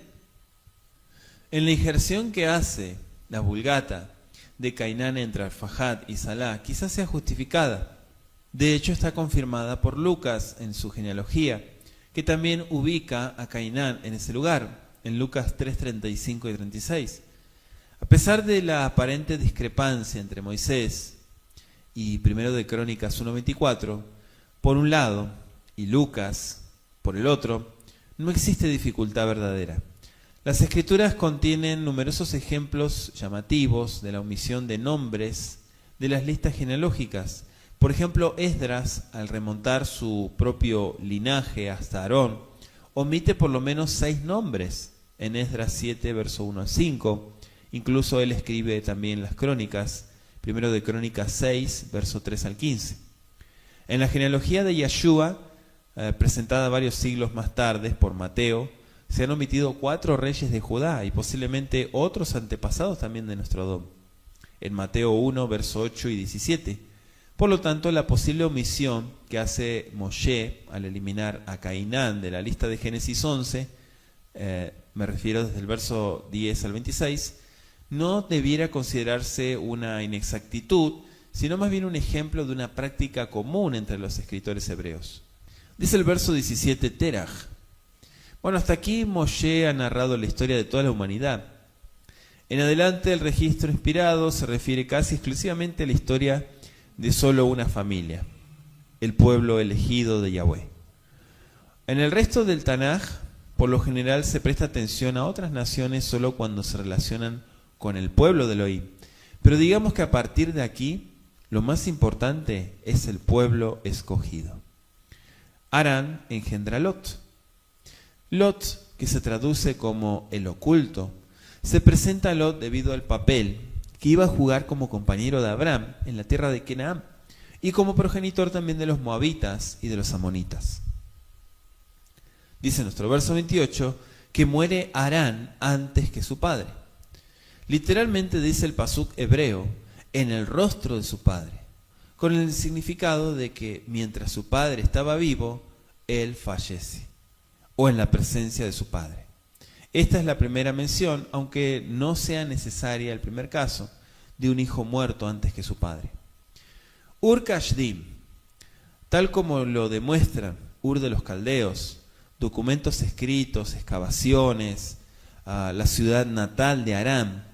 En la injerción que hace la Vulgata de Cainán entre Arfajad y Salá quizás sea justificada. De hecho, está confirmada por Lucas en su genealogía, que también ubica a Cainán en ese lugar, en Lucas 3:35 y 36. A pesar de la aparente discrepancia entre Moisés y 1 de Crónicas 1:24, por un lado, y Lucas, por el otro, no existe dificultad verdadera. Las Escrituras contienen numerosos ejemplos llamativos de la omisión de nombres de las listas genealógicas. Por ejemplo, Esdras, al remontar su propio linaje hasta Aarón, omite por lo menos 6 nombres en Esdras 7, verso 1 al 5. Incluso él escribe también las Crónicas, 1 de Crónicas 6, verso 3 al 15. En la genealogía de Yeshua, presentada varios siglos más tarde por Mateo, se han omitido 4 reyes de Judá y posiblemente otros antepasados también de nuestro Adón, en Mateo 1, verso 8 y 17. Por lo tanto, la posible omisión que hace Moshe al eliminar a Cainán de la lista de Génesis 11, me refiero desde el verso 10 al 26, no debiera considerarse una inexactitud, sino más bien un ejemplo de una práctica común entre los escritores hebreos. Dice el verso 17, Terach. Bueno, hasta aquí Moshe ha narrado la historia de toda la humanidad. En adelante, el registro inspirado se refiere casi exclusivamente a la historia de solo una familia, el pueblo elegido de Yahweh. En el resto del Tanaj, por lo general se presta atención a otras naciones solo cuando se relacionan con el pueblo de Elohim. Pero digamos que a partir de aquí, Lo más importante es el pueblo escogido. Harán engendra a Lot. Lot, que se traduce como el oculto, se presenta a Lot debido al papel que iba a jugar como compañero de Abraham en la tierra de Canaán y como progenitor también de los moabitas y de los amonitas. Dice nuestro verso 28 que muere Harán antes que su padre. Literalmente dice el pasuk hebreo, en el rostro de su padre, con el significado de que mientras su padre estaba vivo, él fallece, o en la presencia de su padre. Esta es la primera mención, aunque no sea necesaria el primer caso, de un hijo muerto antes que su padre. Ur Kasdim, tal como lo demuestran Ur de los Caldeos, documentos escritos, excavaciones, la ciudad natal de Aram,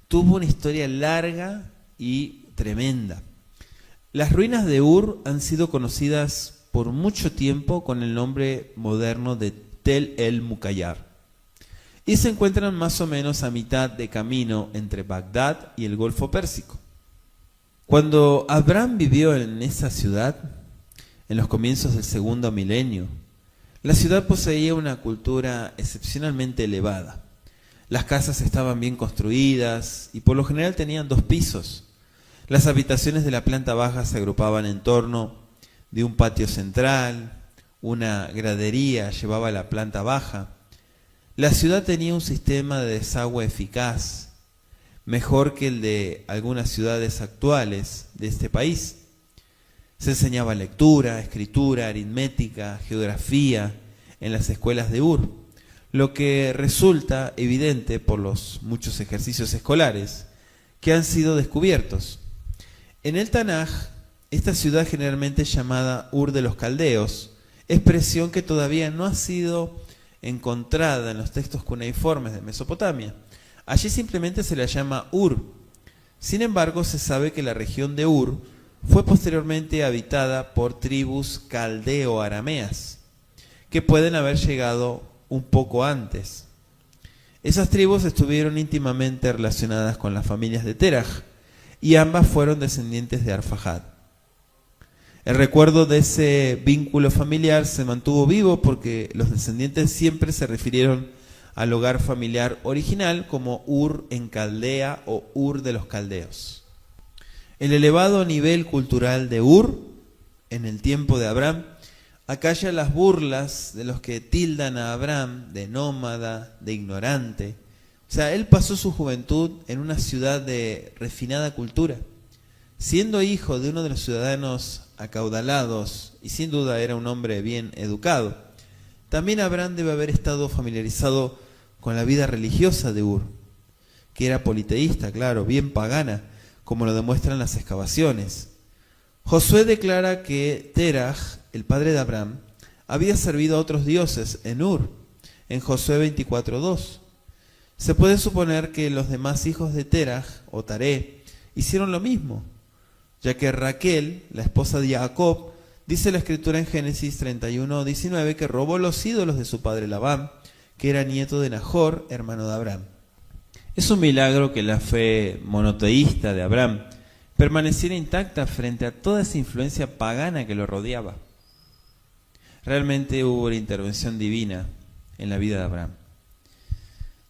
tuvo una historia larga y tremenda. Las ruinas de Ur han sido conocidas por mucho tiempo con el nombre moderno de Tel el Mukayar y se encuentran más o menos a mitad de camino entre Bagdad y el Golfo Pérsico. Cuando Abraham vivió en esa ciudad, en los comienzos del segundo milenio, la ciudad poseía una cultura excepcionalmente elevada. Las casas estaban bien construidas y por lo general tenían 2 pisos. Las habitaciones de la planta baja se agrupaban en torno de un patio central, una gradería llevaba a la planta baja. La ciudad tenía un sistema de desagüe eficaz, mejor que el de algunas ciudades actuales de este país. Se enseñaba lectura, escritura, aritmética, geografía en las escuelas de Ur, lo que resulta evidente por los muchos ejercicios escolares que han sido descubiertos. En el Tanaj, esta ciudad generalmente llamada Ur de los Caldeos, expresión que todavía no ha sido encontrada en los textos cuneiformes de Mesopotamia. Allí simplemente se la llama Ur. Sin embargo, se sabe que la región de Ur fue posteriormente habitada por tribus caldeo-arameas, que pueden haber llegado un poco antes. Esas tribus estuvieron íntimamente relacionadas con las familias de Teraj, y ambas fueron descendientes de Arfajad. El recuerdo de ese vínculo familiar se mantuvo vivo porque los descendientes siempre se refirieron al hogar familiar original como Ur en Caldea o Ur de los Caldeos. El elevado nivel cultural de Ur en el tiempo de Abraham acalla las burlas de los que tildan a Abraham de nómada, de ignorante. O sea, él pasó su juventud en una ciudad de refinada cultura, siendo hijo de uno de los ciudadanos acaudalados, y sin duda era un hombre bien educado. También Abraham debe haber estado familiarizado con la vida religiosa de Ur, que era politeísta, claro, bien pagana, como lo demuestran las excavaciones. Josué declara que Teraj, el padre de Abraham, había servido a otros dioses en Ur, en Josué 24:2. Se puede suponer que los demás hijos de Teraj, o Taré, hicieron lo mismo, ya que Raquel, la esposa de Jacob, dice la escritura en Génesis 31:19 que robó los ídolos de su padre Labán, que era nieto de Nahor, hermano de Abraham. Es un milagro que la fe monoteísta de Abraham permaneciera intacta frente a toda esa influencia pagana que lo rodeaba. Realmente hubo una intervención divina en la vida de Abraham.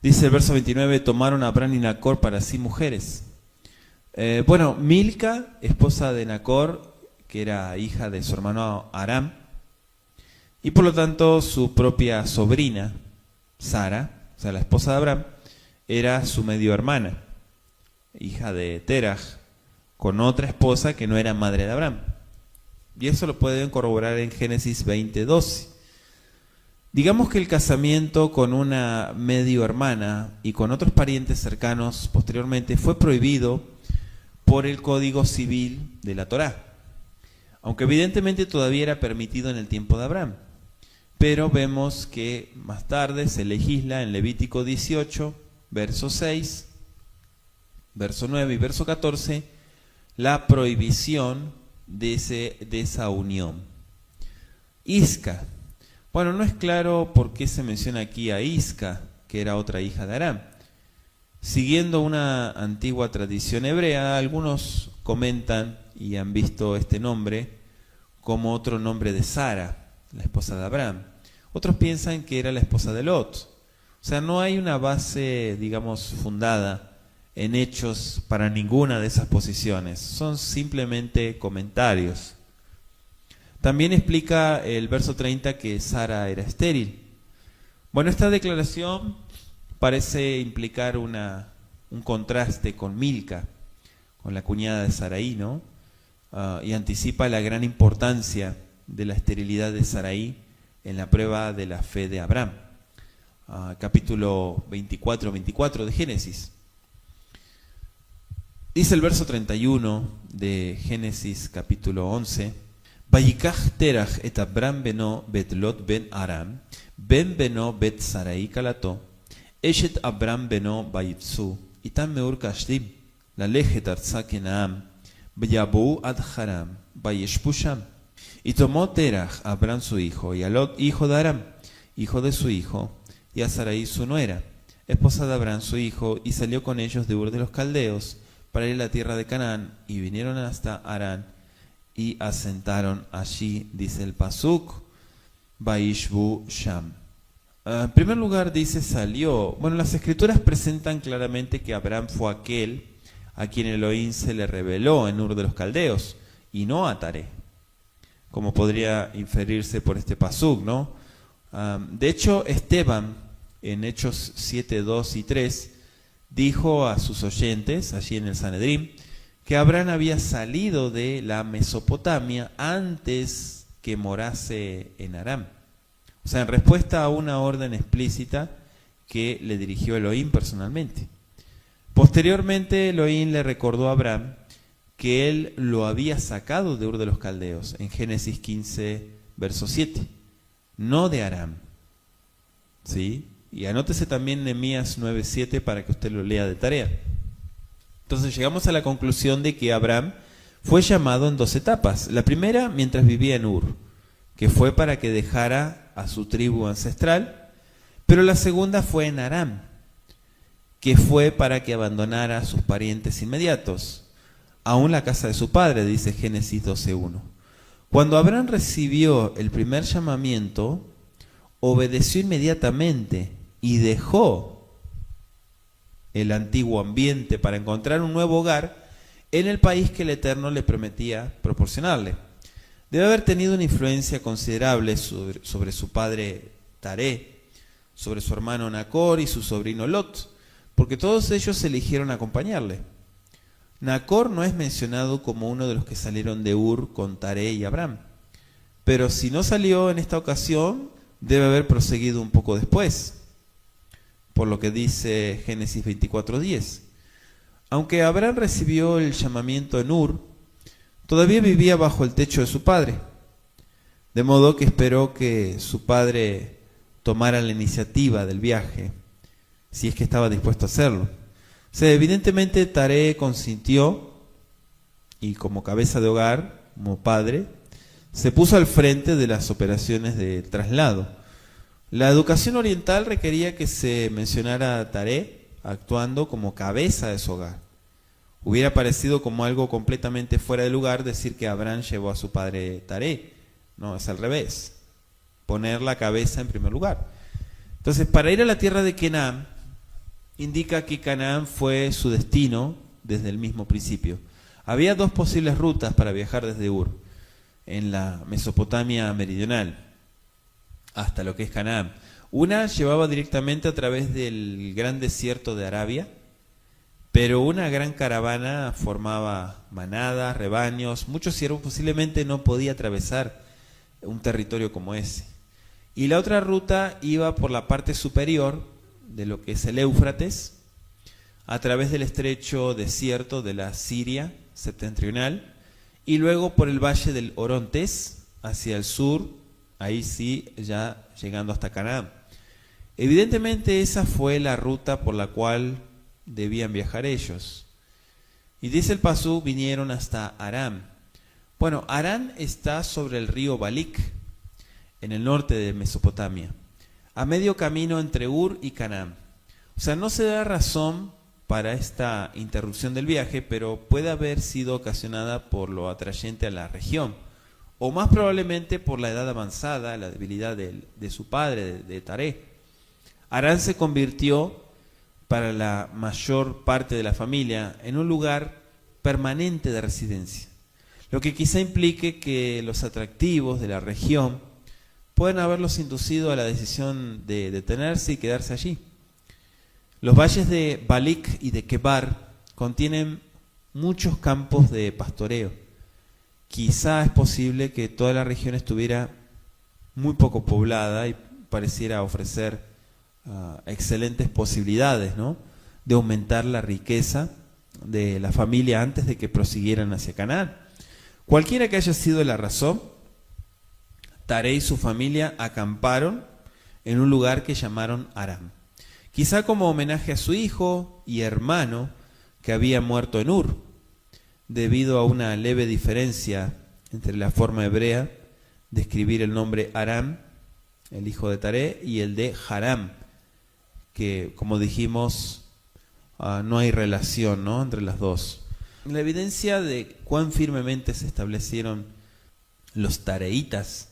Dice el verso 29, tomaron a Abraham y Nacor para sí mujeres. Milca, esposa de Nacor, que era hija de su hermano Aram, y por lo tanto su propia sobrina, Sara, o sea la esposa de Abraham, era su medio hermana, hija de Teraj, con otra esposa que no era madre de Abraham. Y eso lo pueden corroborar en Génesis 20:12. Digamos que el casamiento con una medio hermana y con otros parientes cercanos posteriormente fue prohibido por el Código Civil de la Torá, aunque evidentemente todavía era permitido en el tiempo de Abraham. Pero vemos que más tarde se legisla en Levítico 18, verso 6, verso 9 y verso 14, la prohibición de esa unión. Isca. Bueno, no es claro por qué se menciona aquí a Isca, que era otra hija de Aram. Siguiendo una antigua tradición hebrea, algunos comentan y han visto este nombre como otro nombre de Sara, la esposa de Abraham. Otros piensan que era la esposa de Lot. O sea, no hay una base, digamos, fundada en hechos para ninguna de esas posiciones. Son simplemente comentarios. También explica el verso 30 que Sara era estéril. Bueno, esta declaración parece implicar un contraste con Milca, con la cuñada de Sarai, ¿no? Y anticipa la gran importancia de la esterilidad de Sarai en la prueba de la fe de Abraham. Capítulo 24 de Génesis. Dice el verso 31 de Génesis capítulo 11: Vayikach Terach et Abram beno bet Lot ben Aram, ben beno bet Sarai kalato, eshet Abram beno vayipsu, itam meur kashdim, lalejet arza Kenaam, vayabou ad Haram, vayeshpu sham. Y tomó Terach a Abram su hijo, y a Lot hijo de Aram, hijo de su hijo, y a Sarai su nuera, esposa de Abraham su hijo, y salió con ellos de Ur de los Caldeos para ir a la tierra de Canaán, y vinieron hasta Harán y asentaron allí. Dice el pasuk, Vaishbu Sham. En primer lugar dice salió. Bueno, las escrituras presentan claramente que Abraham fue aquel a quien Elohim se le reveló en Ur de los Caldeos, y no a Taré, como podría inferirse por este pasuk, ¿no? De hecho, Esteban, en Hechos 7, 2 y 3, dijo a sus oyentes, allí en el Sanedrín, que Abraham había salido de la Mesopotamia antes que morase en Aram. O sea, en respuesta a una orden explícita que le dirigió Elohim personalmente. Posteriormente, Elohim le recordó a Abraham que él lo había sacado de Ur de los Caldeos, en Génesis 15, verso 7, no de Aram. ¿Sí? Y anótese también Nehemías 9:7 para que usted lo lea de tarea. Entonces llegamos a la conclusión de que Abraham fue llamado en 2 etapas. La primera, mientras vivía en Ur, que fue para que dejara a su tribu ancestral, pero la segunda fue en Aram, que fue para que abandonara a sus parientes inmediatos, aún la casa de su padre, dice Génesis 12:1. Cuando Abraham recibió el primer llamamiento, obedeció inmediatamente y dejó el antiguo ambiente para encontrar un nuevo hogar en el país que el Eterno le prometía proporcionarle. Debe haber tenido una influencia considerable sobre su padre Taré, sobre su hermano Nacor y su sobrino Lot, porque todos ellos eligieron acompañarle. Nacor no es mencionado como uno de los que salieron de Ur con Taré y Abraham, pero si no salió en esta ocasión, debe haber proseguido un poco después, por lo que dice Génesis 24:10. Aunque Abraham recibió el llamamiento en Ur, todavía vivía bajo el techo de su padre, de modo que esperó que su padre tomara la iniciativa del viaje, si es que estaba dispuesto a hacerlo. O sea, evidentemente Taré consintió, y como cabeza de hogar, como padre, se puso al frente de las operaciones de traslado. La educación oriental requería que se mencionara a Taré actuando como cabeza de su hogar. Hubiera parecido como algo completamente fuera de lugar decir que Abraham llevó a su padre Taré. No, es al revés. Poner la cabeza en primer lugar. Entonces, para ir a la tierra de Canaán, indica que Canaán fue su destino desde el mismo principio. Había 2 posibles rutas para viajar desde Ur, en la Mesopotamia meridional, hasta lo que es Canaán. Una llevaba directamente a través del gran desierto de Arabia, pero una gran caravana formaba manadas, rebaños, muchos siervos, posiblemente no podía atravesar un territorio como ese. Y la otra ruta iba por la parte superior de lo que es el Éufrates, a través del estrecho desierto de la Siria septentrional, y luego por el valle del Orontes hacia el sur, ahí sí, ya llegando hasta Canaán. Evidentemente esa fue la ruta por la cual debían viajar ellos. Y dice el pasú, vinieron hasta Aram. Bueno, Aram está sobre el río Balik, en el norte de Mesopotamia, a medio camino entre Ur y Canaán. O sea, no se da razón para esta interrupción del viaje, pero puede haber sido ocasionada por lo atrayente a la región, o más probablemente por la edad avanzada, la debilidad de su padre, de Taré. Harán se convirtió para la mayor parte de la familia en un lugar permanente de residencia, lo que quizá implique que los atractivos de la región pueden haberlos inducido a la decisión de detenerse y quedarse allí. Los valles de Balik y de Kebar contienen muchos campos de pastoreo. Quizá es posible que toda la región estuviera muy poco poblada y pareciera ofrecer excelentes posibilidades, ¿no?, de aumentar la riqueza de la familia antes de que prosiguieran hacia Canaán. Cualquiera que haya sido la razón, Taré y su familia acamparon en un lugar que llamaron Aram, quizá como homenaje a su hijo y hermano que había muerto en Ur, debido a una leve diferencia entre la forma hebrea de escribir el nombre Aram, el hijo de Taré, y el de Haram, que, como dijimos, no hay relación, ¿no?, entre las dos. La evidencia de cuán firmemente se establecieron los tareitas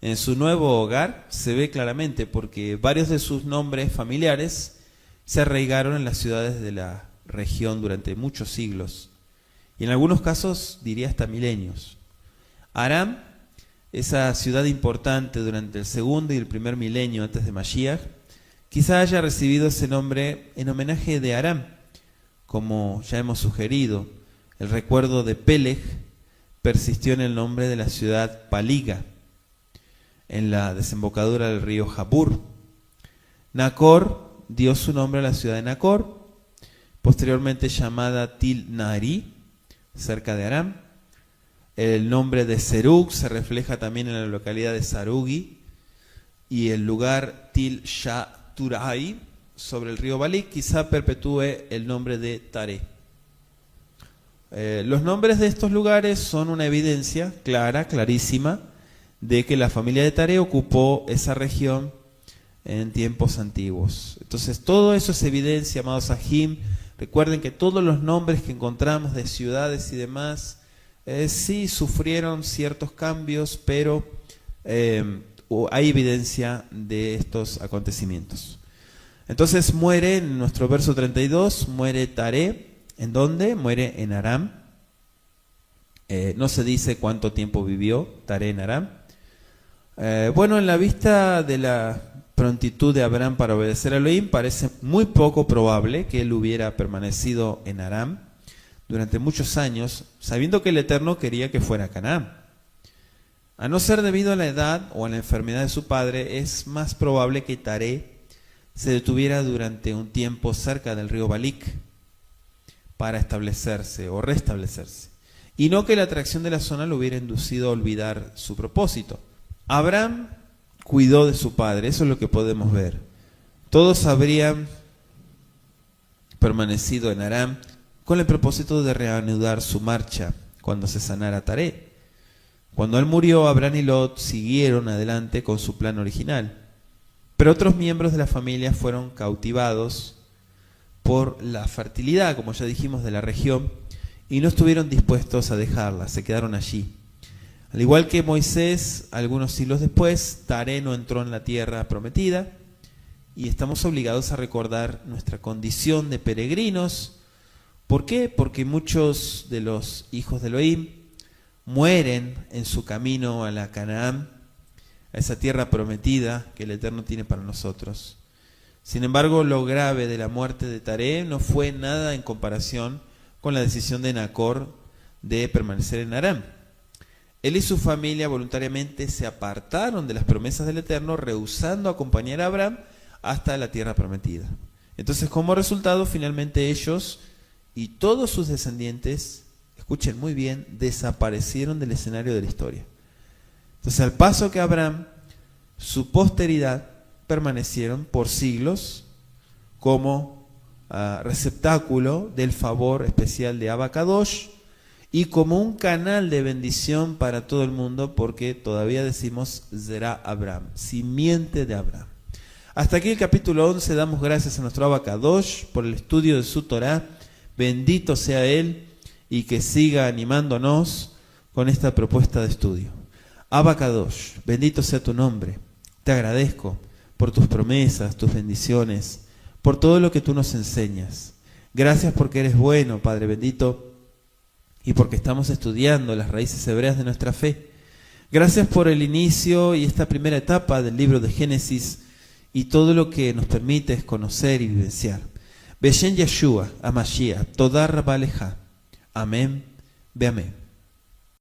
en su nuevo hogar se ve claramente porque varios de sus nombres familiares se arraigaron en las ciudades de la región durante muchos siglos, y en algunos casos diría hasta milenios. Aram, esa ciudad importante durante el segundo y el primer milenio antes de Mashiach, quizá haya recibido ese nombre en homenaje de Aram. Como ya hemos sugerido, el recuerdo de Peleg persistió en el nombre de la ciudad Paliga, en la desembocadura del río Jabur. Nacor dio su nombre a la ciudad de Nacor, posteriormente llamada Til Nari, cerca de Aram. El nombre de Serug se refleja también en la localidad de Sarugi, y el lugar Til Shaturai, sobre el río Balik, quizá perpetúe el nombre de Taré. Los nombres de estos lugares son una evidencia clara, clarísima, de que la familia de Taré ocupó esa región en tiempos antiguos. Entonces todo eso es evidencia, amados Ajim. Recuerden que todos los nombres que encontramos de ciudades y demás, sí sufrieron ciertos cambios, pero hay evidencia de estos acontecimientos. Entonces muere, en nuestro verso 32, muere Taré. ¿En dónde? Muere en Aram. No se dice cuánto tiempo vivió Taré en Aram. Bueno, en la vista de la prontitud de Abraham para obedecer a Elohim, parece muy poco probable que él hubiera permanecido en Aram durante muchos años, sabiendo que el Eterno quería que fuera a Canaán. A no ser debido a la edad o a la enfermedad de su padre, es más probable que Taré se detuviera durante un tiempo cerca del río Balik para establecerse o restablecerse, y no que la atracción de la zona lo hubiera inducido a olvidar su propósito. Abraham cuidó de su padre, eso es lo que podemos ver. Todos habrían permanecido en Aram con el propósito de reanudar su marcha cuando se sanara Taré. Cuando él murió, Abraham y Lot siguieron adelante con su plan original, pero otros miembros de la familia fueron cautivados por la fertilidad, como ya dijimos, de la región, y no estuvieron dispuestos a dejarla, se quedaron allí. Al igual que Moisés, algunos siglos después, Taré no entró en la tierra prometida, y estamos obligados a recordar nuestra condición de peregrinos. ¿Por qué? Porque muchos de los hijos de Elohim mueren en su camino a la Canaán, a esa tierra prometida que el Eterno tiene para nosotros. Sin embargo, lo grave de la muerte de Taré no fue nada en comparación con la decisión de Nacor de permanecer en Aram. Él y su familia voluntariamente se apartaron de las promesas del Eterno, rehusando acompañar a Abraham hasta la tierra prometida. Entonces, como resultado, finalmente ellos y todos sus descendientes, escuchen muy bien, desaparecieron del escenario de la historia. Entonces, al paso que Abraham, su posteridad permanecieron por siglos como receptáculo del favor especial de Abba Kadosh, y como un canal de bendición para todo el mundo, porque todavía decimos Zerá Abraham, simiente de Abraham. Hasta aquí el capítulo 11. Damos gracias a nuestro Abacadosh por el estudio de su Torá. Bendito sea Él y que siga animándonos con esta propuesta de estudio. Abacadosh, bendito sea tu nombre. Te agradezco por tus promesas, tus bendiciones, por todo lo que tú nos enseñas. Gracias porque eres bueno, Padre bendito, y porque estamos estudiando las raíces hebreas de nuestra fe. Gracias por el inicio y esta primera etapa del libro de Génesis y todo lo que nos permite es conocer y vivenciar. Beshen Yeshua, Amashiach, Todar Rabaleja. Amén, be amén.